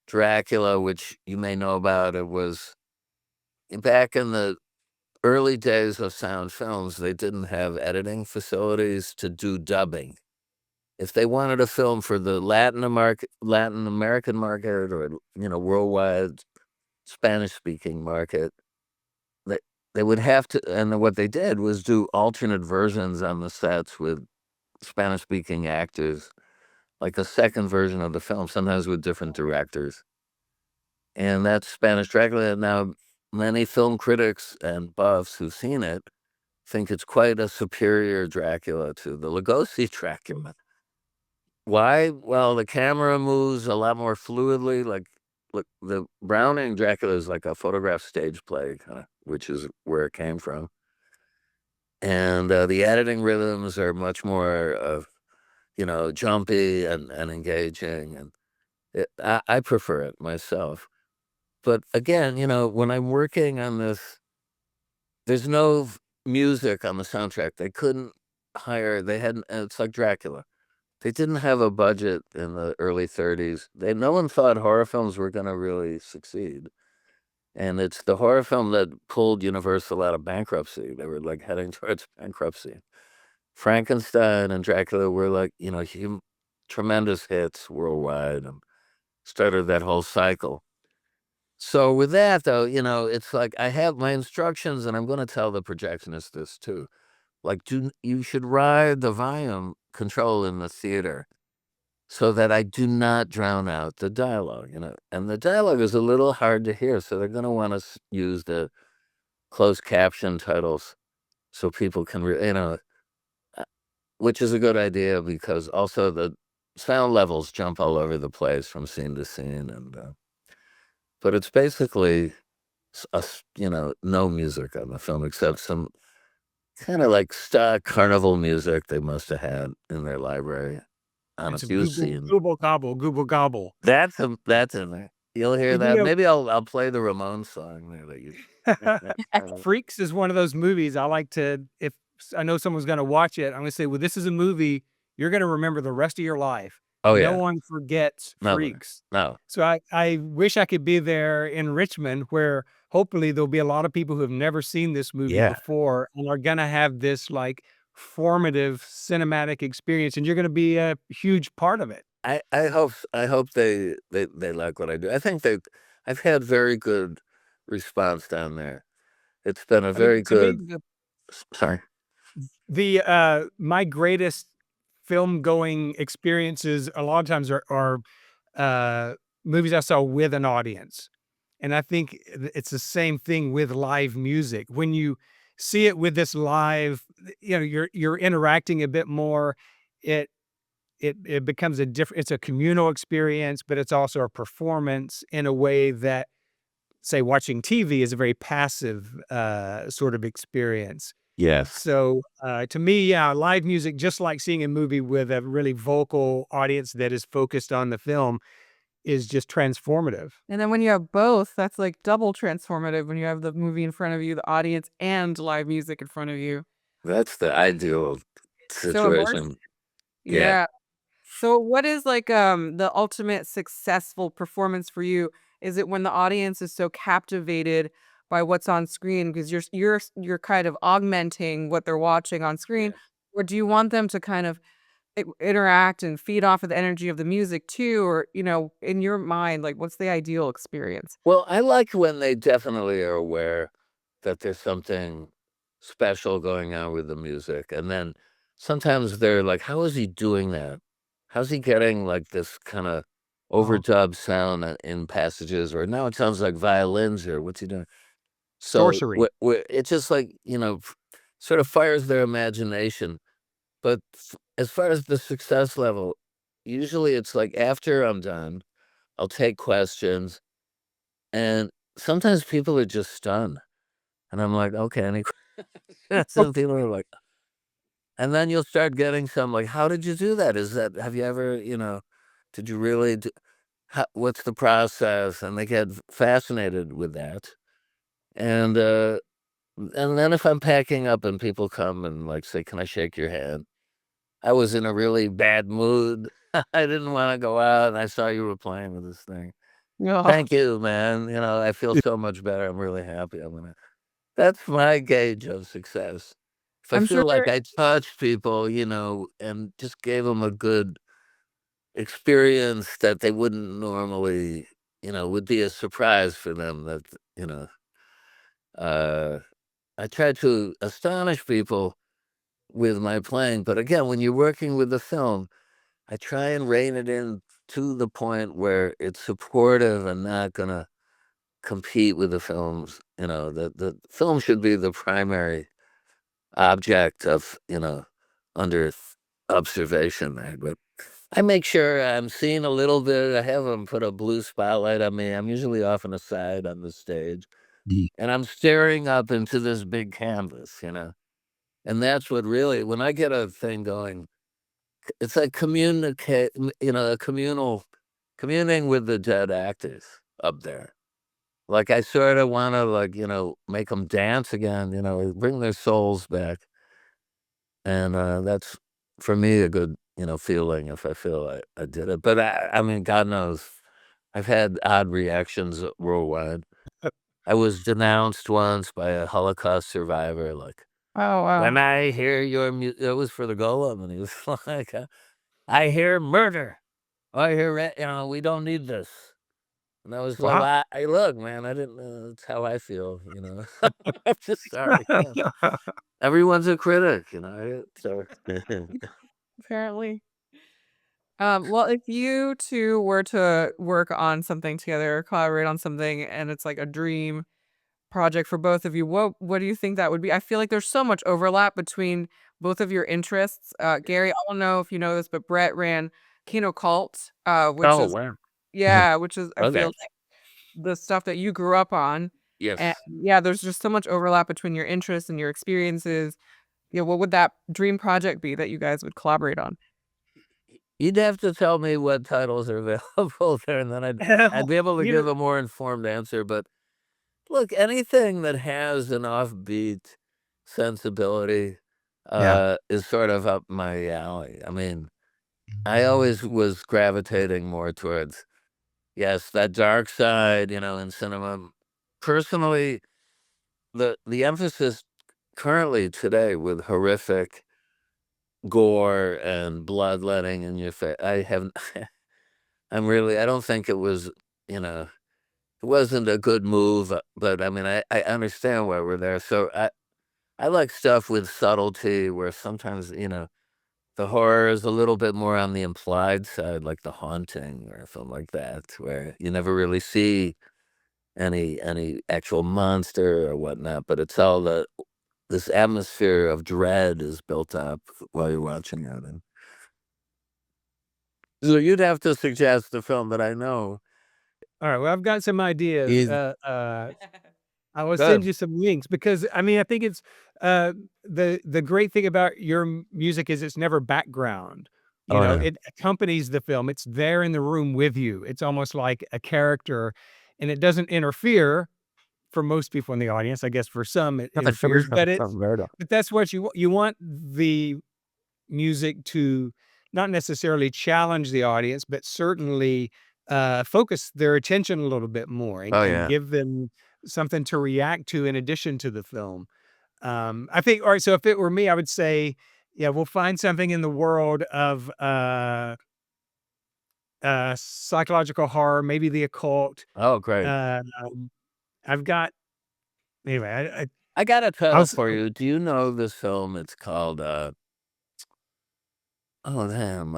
Dracula, which you may know about. It was back in the early days of sound films, they didn't have editing facilities to do dubbing. If they wanted a film for the Latin American market or, worldwide Spanish-speaking market, they they would have to, and what they did was do alternate versions on the sets with Spanish-speaking actors, like a second version of the film, sometimes with different directors. And that's Spanish Dracula. Now, many film critics and buffs who've seen it think it's quite a superior Dracula to the Lugosi Dracula. Why? Well, the camera moves a lot more fluidly. Like, look, the Browning Dracula is like a photograph stage play, which is where it came from. And the editing rhythms are much more, jumpy and engaging. And I prefer it myself. But again, when I'm working on this, there's no music on the soundtrack. They couldn't they hadn't, it's like Dracula. They didn't have a budget in the early 30s. No one thought horror films were going to really succeed. And it's the horror film that pulled Universal out of bankruptcy. They were like heading towards bankruptcy. Frankenstein and Dracula were like, tremendous hits worldwide and started that whole cycle. So with that though, it's like I have my instructions and I'm going to tell the projectionist this too. Like, you should ride the volume control in the theater so that I do not drown out the dialogue, and the dialogue is a little hard to hear. So they're going to want to use the closed caption titles so people can, uh, which is a good idea because also the sound levels jump all over the place from scene to scene. But it's basically, no music on the film except some kind of like stock carnival music they must have had in their library on a It's a few google scenes. google gobble, google gobble. That's in there. You'll hear And, that. Maybe I'll play the Ramones song there that you. Freaks is one of those movies I like to if I know someone's gonna watch it, I'm gonna say, "Well, this is a movie you're gonna remember the rest of your life." Oh No yeah, one forgets never. Freaks. No. So I wish I could be there in Richmond where hopefully there'll be a lot of people who have never seen this movie Yeah. before and are gonna have this, like, formative cinematic experience, and you're gonna be a huge part of it. I hope they like what I do. I think I've had very good response down there. It's been a I mean, very to me, good. Sorry. my greatest film going experiences a lot of times are uh, movies I saw with an audience. And I think it's the same thing with live music. When you see it with this live, you're interacting a bit more. It it becomes a different. It's a communal experience, but it's also a performance in a way that, say, watching TV is a very passive sort of experience. Yes. So, to me, yeah, live music, just like seeing a movie with a really vocal audience that is focused on the film, is just transformative. And then when you have both, that's like double transformative when you have the movie in front of you, the audience, and live music in front of you. That's the ideal So immersive. situation. Yeah. Yeah. So what is like the ultimate successful performance for you? Is it when the audience is so captivated by what's on screen because you're kind of augmenting what they're watching on screen, Yeah. or do you want them to kind of interact and feed off of the energy of the music too, or in your mind, like what's the ideal experience? Well, I like when they definitely are aware that there's something special going on with the music, and then sometimes they're like, "How is he doing that? How's he getting, like, this kinda" overdub sound in passages, or now it sounds like violins, or what's he doing? So Sorcery. it's just like, sort of fires their imagination. But as far as the success level, usually it's like after I'm done, I'll take questions, and sometimes people are just stunned. And I'm like, okay, any questions? Oh, Some people are like, and then you'll start getting some like, how did you do that? Have you ever, did you really do, what's the process? And they get fascinated with that. And, uh, and then if I'm packing up and people come and like say, can I shake your hand? I was in a really bad mood. I didn't want to go out, and I saw you were playing with this thing. Yeah. Thank you, man. I feel so much better. I'm really happy. That's my gauge of success. If I I'm feel sure like there I touched people, and just gave them a good experience that they wouldn't normally, would be a surprise for them that, you know, uh, I try to astonish people with my playing. But again, when you're working with the film, I try and rein it in to the point where it's supportive and not gonna compete with the films. The film should be the primary object of, under observation there. But I make sure I'm seeing a little bit. I have them put a blue spotlight on me. I'm usually off on the side on the stage, and I'm staring up into this big canvas. And that's what really, when I get a thing going, it's like a communal communing with the dead actors up there. Like, I sort of want to, like, make them dance again, bring their souls back. And that's, for me, a good, feeling if I feel I did it. But I mean, God knows, I've had odd reactions worldwide. I was denounced once by a Holocaust survivor, like, Oh, wow. when I hear your music, it was for the Golem, and he was like, I hear murder. I hear, we don't need this. And I was like, wow. well, look, man, I didn't know that's how I feel. I'm just sorry. Everyone's a critic, so. Apparently. Well, if you two were to work on something together, collaborate on something, and it's like a dream project for both of you, what do you think that would be? I feel like there's so much overlap between both of your interests. Gary, I don't know if you know this, but Bret ran Kino Cult, which Oh, is wow. yeah, which is I feel Okay. like the stuff that you grew up on. And Yes. yeah, there's just so much overlap between your interests and your experiences. Yeah, what would that dream project be that you guys would collaborate on? You'd have to tell me what titles are available there, and then I'd be able to You know, give a more informed answer. But look, anything that has an offbeat sensibility yeah. is sort of up my alley. I mean, I always was gravitating more towards, yes, that dark side, in cinema. Personally, the emphasis currently today with horrific gore and bloodletting in your face, I haven't. I don't think it was, you know, it wasn't a good move. But I mean, I understand why we're there. So I like stuff with subtlety, where sometimes, the horror is a little bit more on the implied side, like The Haunting or something like that, where you never really see any actual monster or whatnot, but it's all this atmosphere of dread is built up while you're watching it. And so you'd have to suggest the film, but I know All right. Well, I've got some ideas. is I will send good. you some links because I mean I think it's the great thing about your music is it's never background. You Oh know, yeah. it accompanies the film. It's there in the room with you. It's almost like a character, and it doesn't interfere for most people in the audience. I guess for some it interferes, but that's what you want the music to not necessarily challenge the audience, but certainly focus their attention a little bit more Oh and yeah. give them something to react to in addition to the film. I think, all right, so if it were me, I would say, yeah, we'll find something in the world of psychological horror, maybe the occult. Oh great. I've got, anyway, I got a I title was, for you. Do you know this film? It's called oh damn.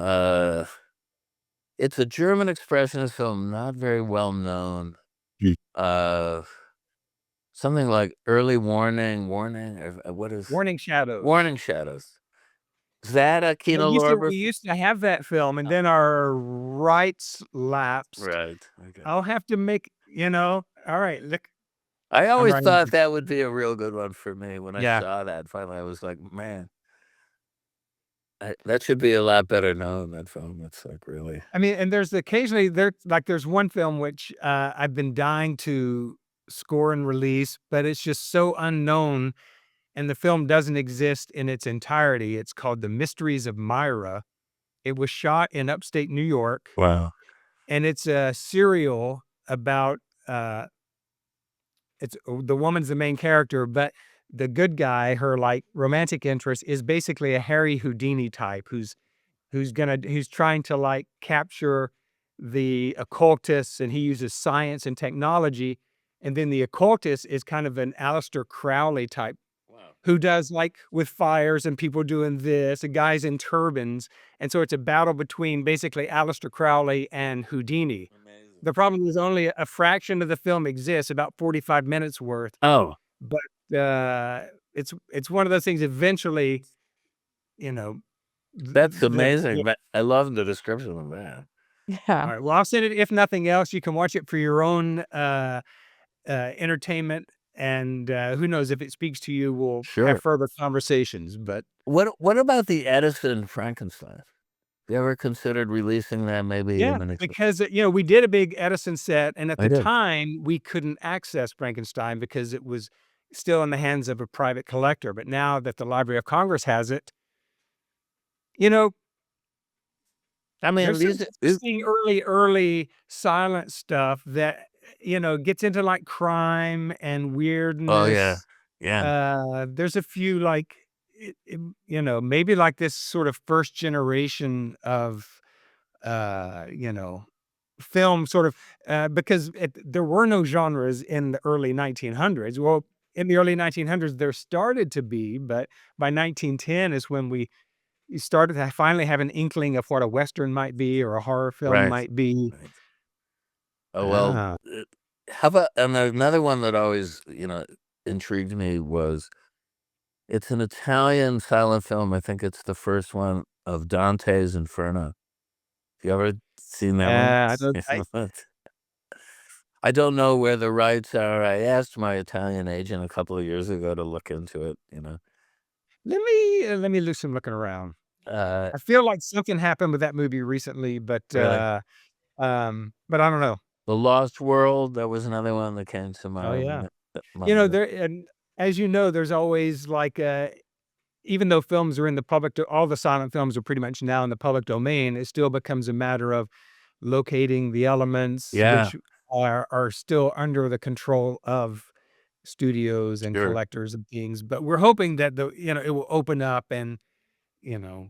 It's a German expressionist film, not very well known. Mm. Uh, something like Early Warning, or what is Warning Shadows. Warning Shadows. Is that a Yeah, Kino we Lorber? used to have that film, and then our rights lapsed. Right. Okay. I'll have to make, all right, look, I I'm always writing. thought that would be a real good one for me. When I Yeah. saw that, finally, I was like, man, that should be a lot better known. That film. It's like really. I mean, and there's one film which, I've been dying to score and release, but it's just so unknown, and the film doesn't exist in its entirety. It's called The Mysteries of Myra. It was shot in upstate New York, Wow. and it's a serial about, uh the woman's the main character, but the good guy, her, like, romantic interest is basically a Harry Houdini type who's trying to, like, capture the occultists, and he uses science and technology, and then the occultist is kind of an Aleister Crowley type Wow. who does, like, with fires and people doing this, and guys in turbans, and so it's a battle between basically Aleister Crowley and Houdini. Amazing. The problem is only a fraction of the film exists, about 45 minutes worth, Oh, but, it's one of those things eventually, you know, that's yeah. amazing. But I love the description of that. Yeah. Alright, well, I'll send it if nothing else, you can watch it for your own, entertainment, and, who knows, if it speaks to you, we'll have Sure. further conversations, but What about the Edison Frankenstein? You ever considered releasing that maybe yeah, in an because, we did a big Edison set, and at I the did. time, we couldn't access Frankenstein because it was still in the hands of a private collector, but now that the Library of Congress has it, you know, I mean, there's some interesting early silent stuff that, gets into, like, crime and oh yeah, weirdness. yeah, There's a few, like, maybe, like, this sort of first generation of, you know, film sort of, because there were no genres in the early 1900s. Well, in the early 1900s, there started to be, but by 1910 is when you started to finally have an inkling of what a Western might be or a horror film right, might be. right. Oh well, Ah. how about and another one that always intrigued me was it's an Italian silent film. I think it's the first one of Dante's Inferno. You ever seen that one? I don't I I don't know where the rights are. I asked my Italian agent a couple of years ago to look into it, you know. let me do some looking around. Uh, I feel like something happened with that movie recently, really. but I don't know. The Lost World, that was another one that came to Oh, my yeah. mind. There and as you know, there's always like, even though films are in the all the silent films are pretty much now in the public domain, it still becomes a matter of locating the elements Yeah, which are still under the control of studios and sure. collectors and things. But we're hoping that it will open up and, you know,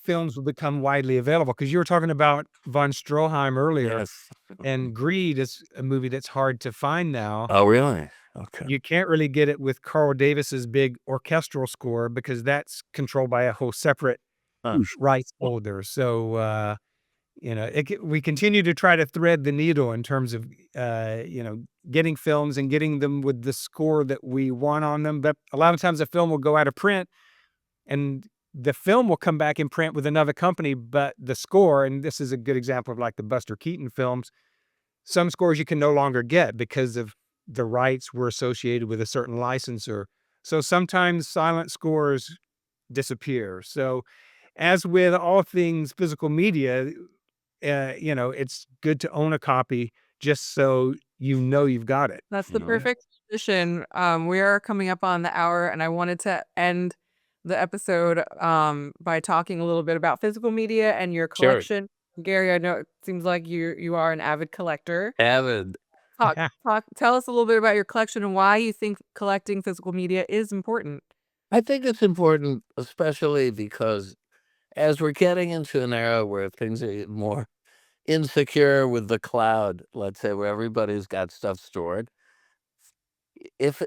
films will become widely available. Because you were talking about von Stroheim earlier, Yes. and Greed is a movie that's hard to find now. Oh, really? Okay. You can't really get it with Carl Davis's big orchestral score because that's controlled by a whole separate Huh. rights holder. So, we continue to try to thread the needle in terms of, getting films and getting them with the score that we want on them. But a lot of times a film will go out of print and the film will come back in print with another company, but the score, and this is a good example of like the Buster Keaton films, some scores you can no longer get because of the rights were associated with a certain licensor. So sometimes silent scores disappear. So as with all things physical media, it's good to own a copy just so you know you've got it. That's You the know, perfect position. We are coming up on the hour, and I wanted to end the episode by talking a little bit about physical media and your Sure. collection. Gary, I know it seems like you are an avid collector. Avid. Tell us a little bit about your collection and why you think collecting physical media is important. I think it's important, especially because as we're getting into an era where things are more insecure with the cloud, let's say, where everybody's got stuff stored. If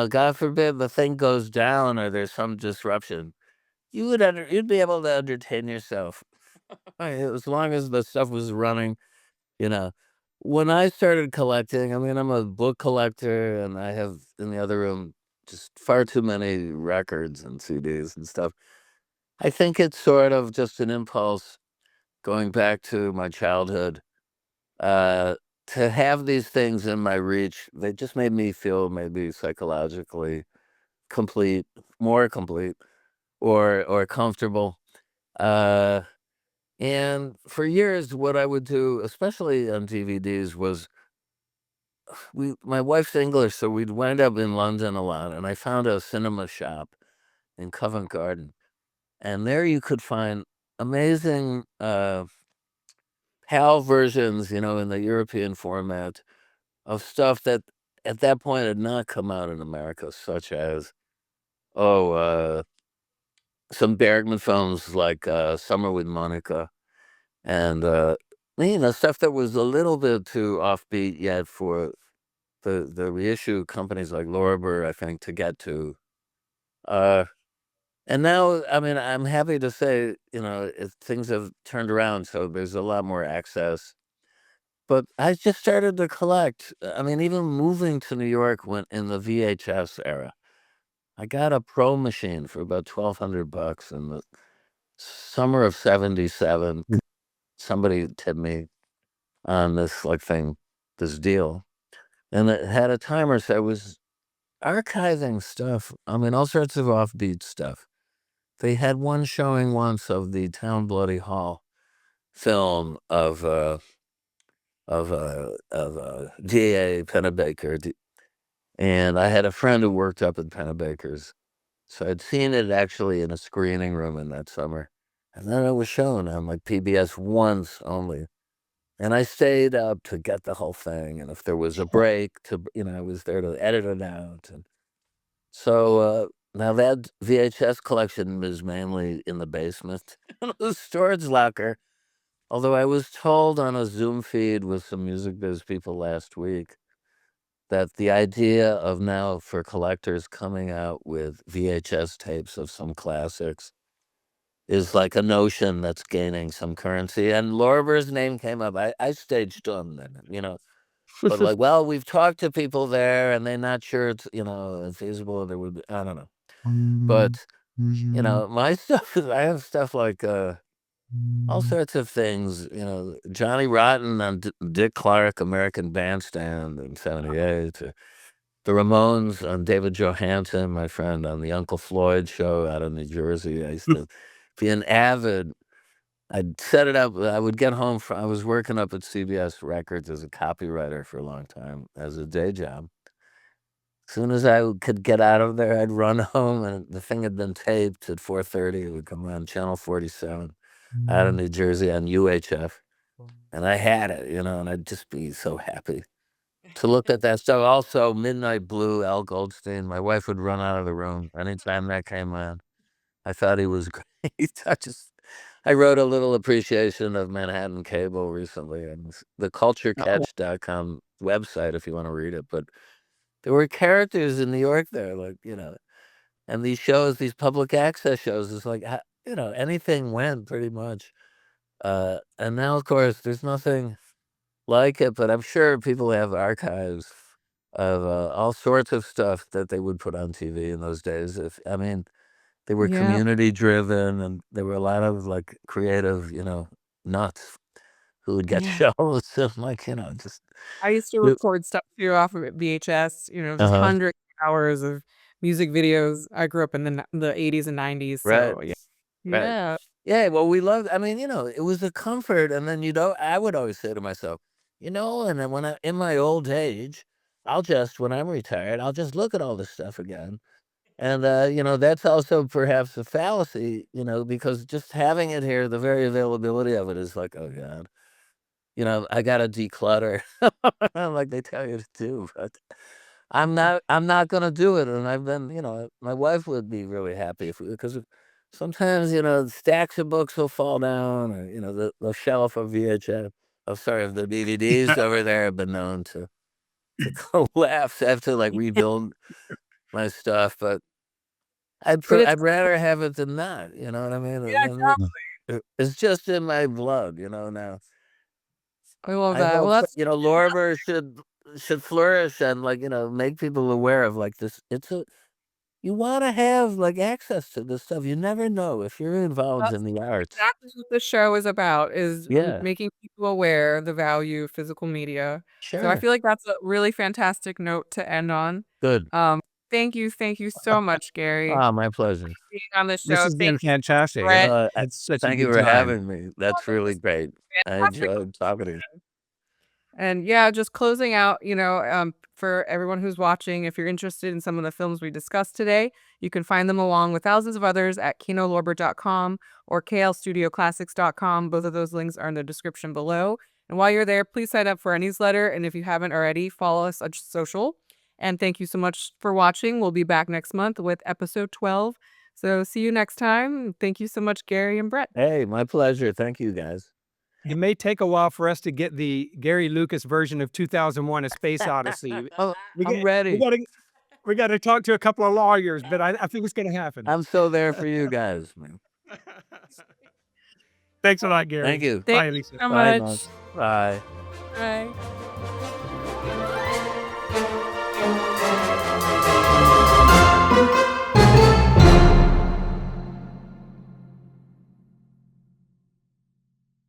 God forbid, the thing goes down or there's some disruption, you'd be able to entertain yourself As long as the stuff was running, you know. When I started collecting, I mean, I'm a book collector, and I have in the other room just far too many records and CDs and stuff. I think it's sort of just an impulse going back to my childhood, uh, to have these things in my reach. They just made me feel maybe psychologically complete, more complete, or comfortable. Uh, and for years, what I would do, especially on DVDs, was my wife's English, so we'd wind up in London a lot, and I found a cinema shop in Covent Garden, and there you could find amazing PAL versions, in the European format of stuff that at that point had not come out in America, such as oh, some Bergman films like Summer with Monica, and stuff that was a little bit too offbeat yet for the reissue companies like Lorber, I think, to get to. Uh, and now, I mean, I'm happy to say, things have turned around, so there's a lot more access. But I just started to collect. I mean, even moving to New York went in the VHS era. I got a Pro machine for about $1,200 in the summer of '77. Somebody tipped me on this this deal, and it had a timer, so I was archiving stuff. I mean, all sorts of offbeat stuff. They had one showing once of the Town Bloody Hall film of D.A. Pennebaker, and I had a friend who worked up at Pennebaker's, so I'd seen it actually in a screening room in that summer, and then it was shown on like PBS once only, and I stayed up to get the whole thing, and if there was a break, I was there to edit it out, and so now that VHS collection is mainly in the basement in a storage locker. Although I was told on a Zoom feed with some music biz people last week that the idea of now for collectors coming out with VHS tapes of some classics is like a notion that's gaining some currency. And Lorber's name came up. I stayed stunned then. But like, well, we've talked to people there and they're not sure it's feasible. There would be, I don't know. But, my stuff is, I have stuff like, all sorts of things, Johnny Rotten on Dick Clark, American Bandstand in '78, the Ramones on David Johansen, my friend, on the Uncle Floyd show out in New Jersey. I used to be an avid. I'd set it up. I would get home from. I was working up at CBS Records as a copywriter for a long time as a day job. As soon as I could get out of there, I'd run home, and the thing had been taped at 4:30. It would come on Channel 47 out of New Jersey on UHF, and I had it, and I'd just be so happy to look at that stuff. Also, Midnight Blue, Al Goldstein. My wife would run out of the room anytime that came on. I thought he was great. I wrote a little appreciation of Manhattan Cable recently, and the culturecatch.com website if you want to read it. But there were characters in New York there, like, and these shows, these public access shows, is like, anything went pretty much. And now, of course, there's nothing like it, but I'm sure people have archives of all sorts of stuff that they would put on TV in those days. I mean, they were Yeah. community driven, and there were a lot of like creative, nuts who would get Yeah. shows and just. I used to Yep. record stuff too off of VHS, just Uh-huh. hundreds of hours of music videos. I grew up in the 80s and 90s, Right. so yeah. Right. Yeah. Yeah, well, we loved, I mean, it was a comfort, and then, I would always say to myself, and then when in my old age, when I'm retired, I'll just look at all this stuff again. And, that's also perhaps a fallacy, because just having it here, the very availability of it is like, oh God, I gotta declutter, like they tell you to do, but I'm not gonna do it, and I've been, my wife would be really happy because sometimes, stacks of books will fall down, or, the shelf of VHS, oh, sorry, of the DVDs over there have been known to collapse. I have to, like, rebuild my stuff, but But it's I'd rather have it than not, you know what I mean? yeah, And exactly. It's just in my blood, now. I love I that. Well, hope, that's Lorber should flourish and, make people aware of, this you wanna have, access to this stuff. You never know if you're involved in That's the arts. exactly what the show is about, is Yeah, making people aware of the value of physical media. So I sure. feel like that's a really fantastic note to end on. Good. Um, thank you so much, Gary, Ah, my pleasure. for being on the This show. has Thank been you so much, fantastic. Brett. It's such a Thank you good for time. having me. Oh, That's this really was great. I fantastic. enjoyed talking to you. And yeah, just closing out, for everyone who's watching, if you're interested in some of the films we discussed today, you can find them along with thousands of others at kinolorber.com or klstudioclassics.com. Both of those links are in the description below. And while you're there, please sign up for our newsletter. And if you haven't already, follow us on social. And thank you so much for watching. We'll be back next month with episode 12. So see you next time. Thank you so much, Gary and Brett. Hey, my pleasure. Thank you, guys. It may take a while for us to get the Gary Lucas version of 2001: A Space Odyssey. Oh, We I'm get we ready. gotta we gotta talk to a couple of lawyers, but I think it's gonna happen. I'm so there for you guys, man. Thanks a lot, Thank Gary. you. Thank Bye, you Alicia. so Bye, Mark. much. Bye. Bye.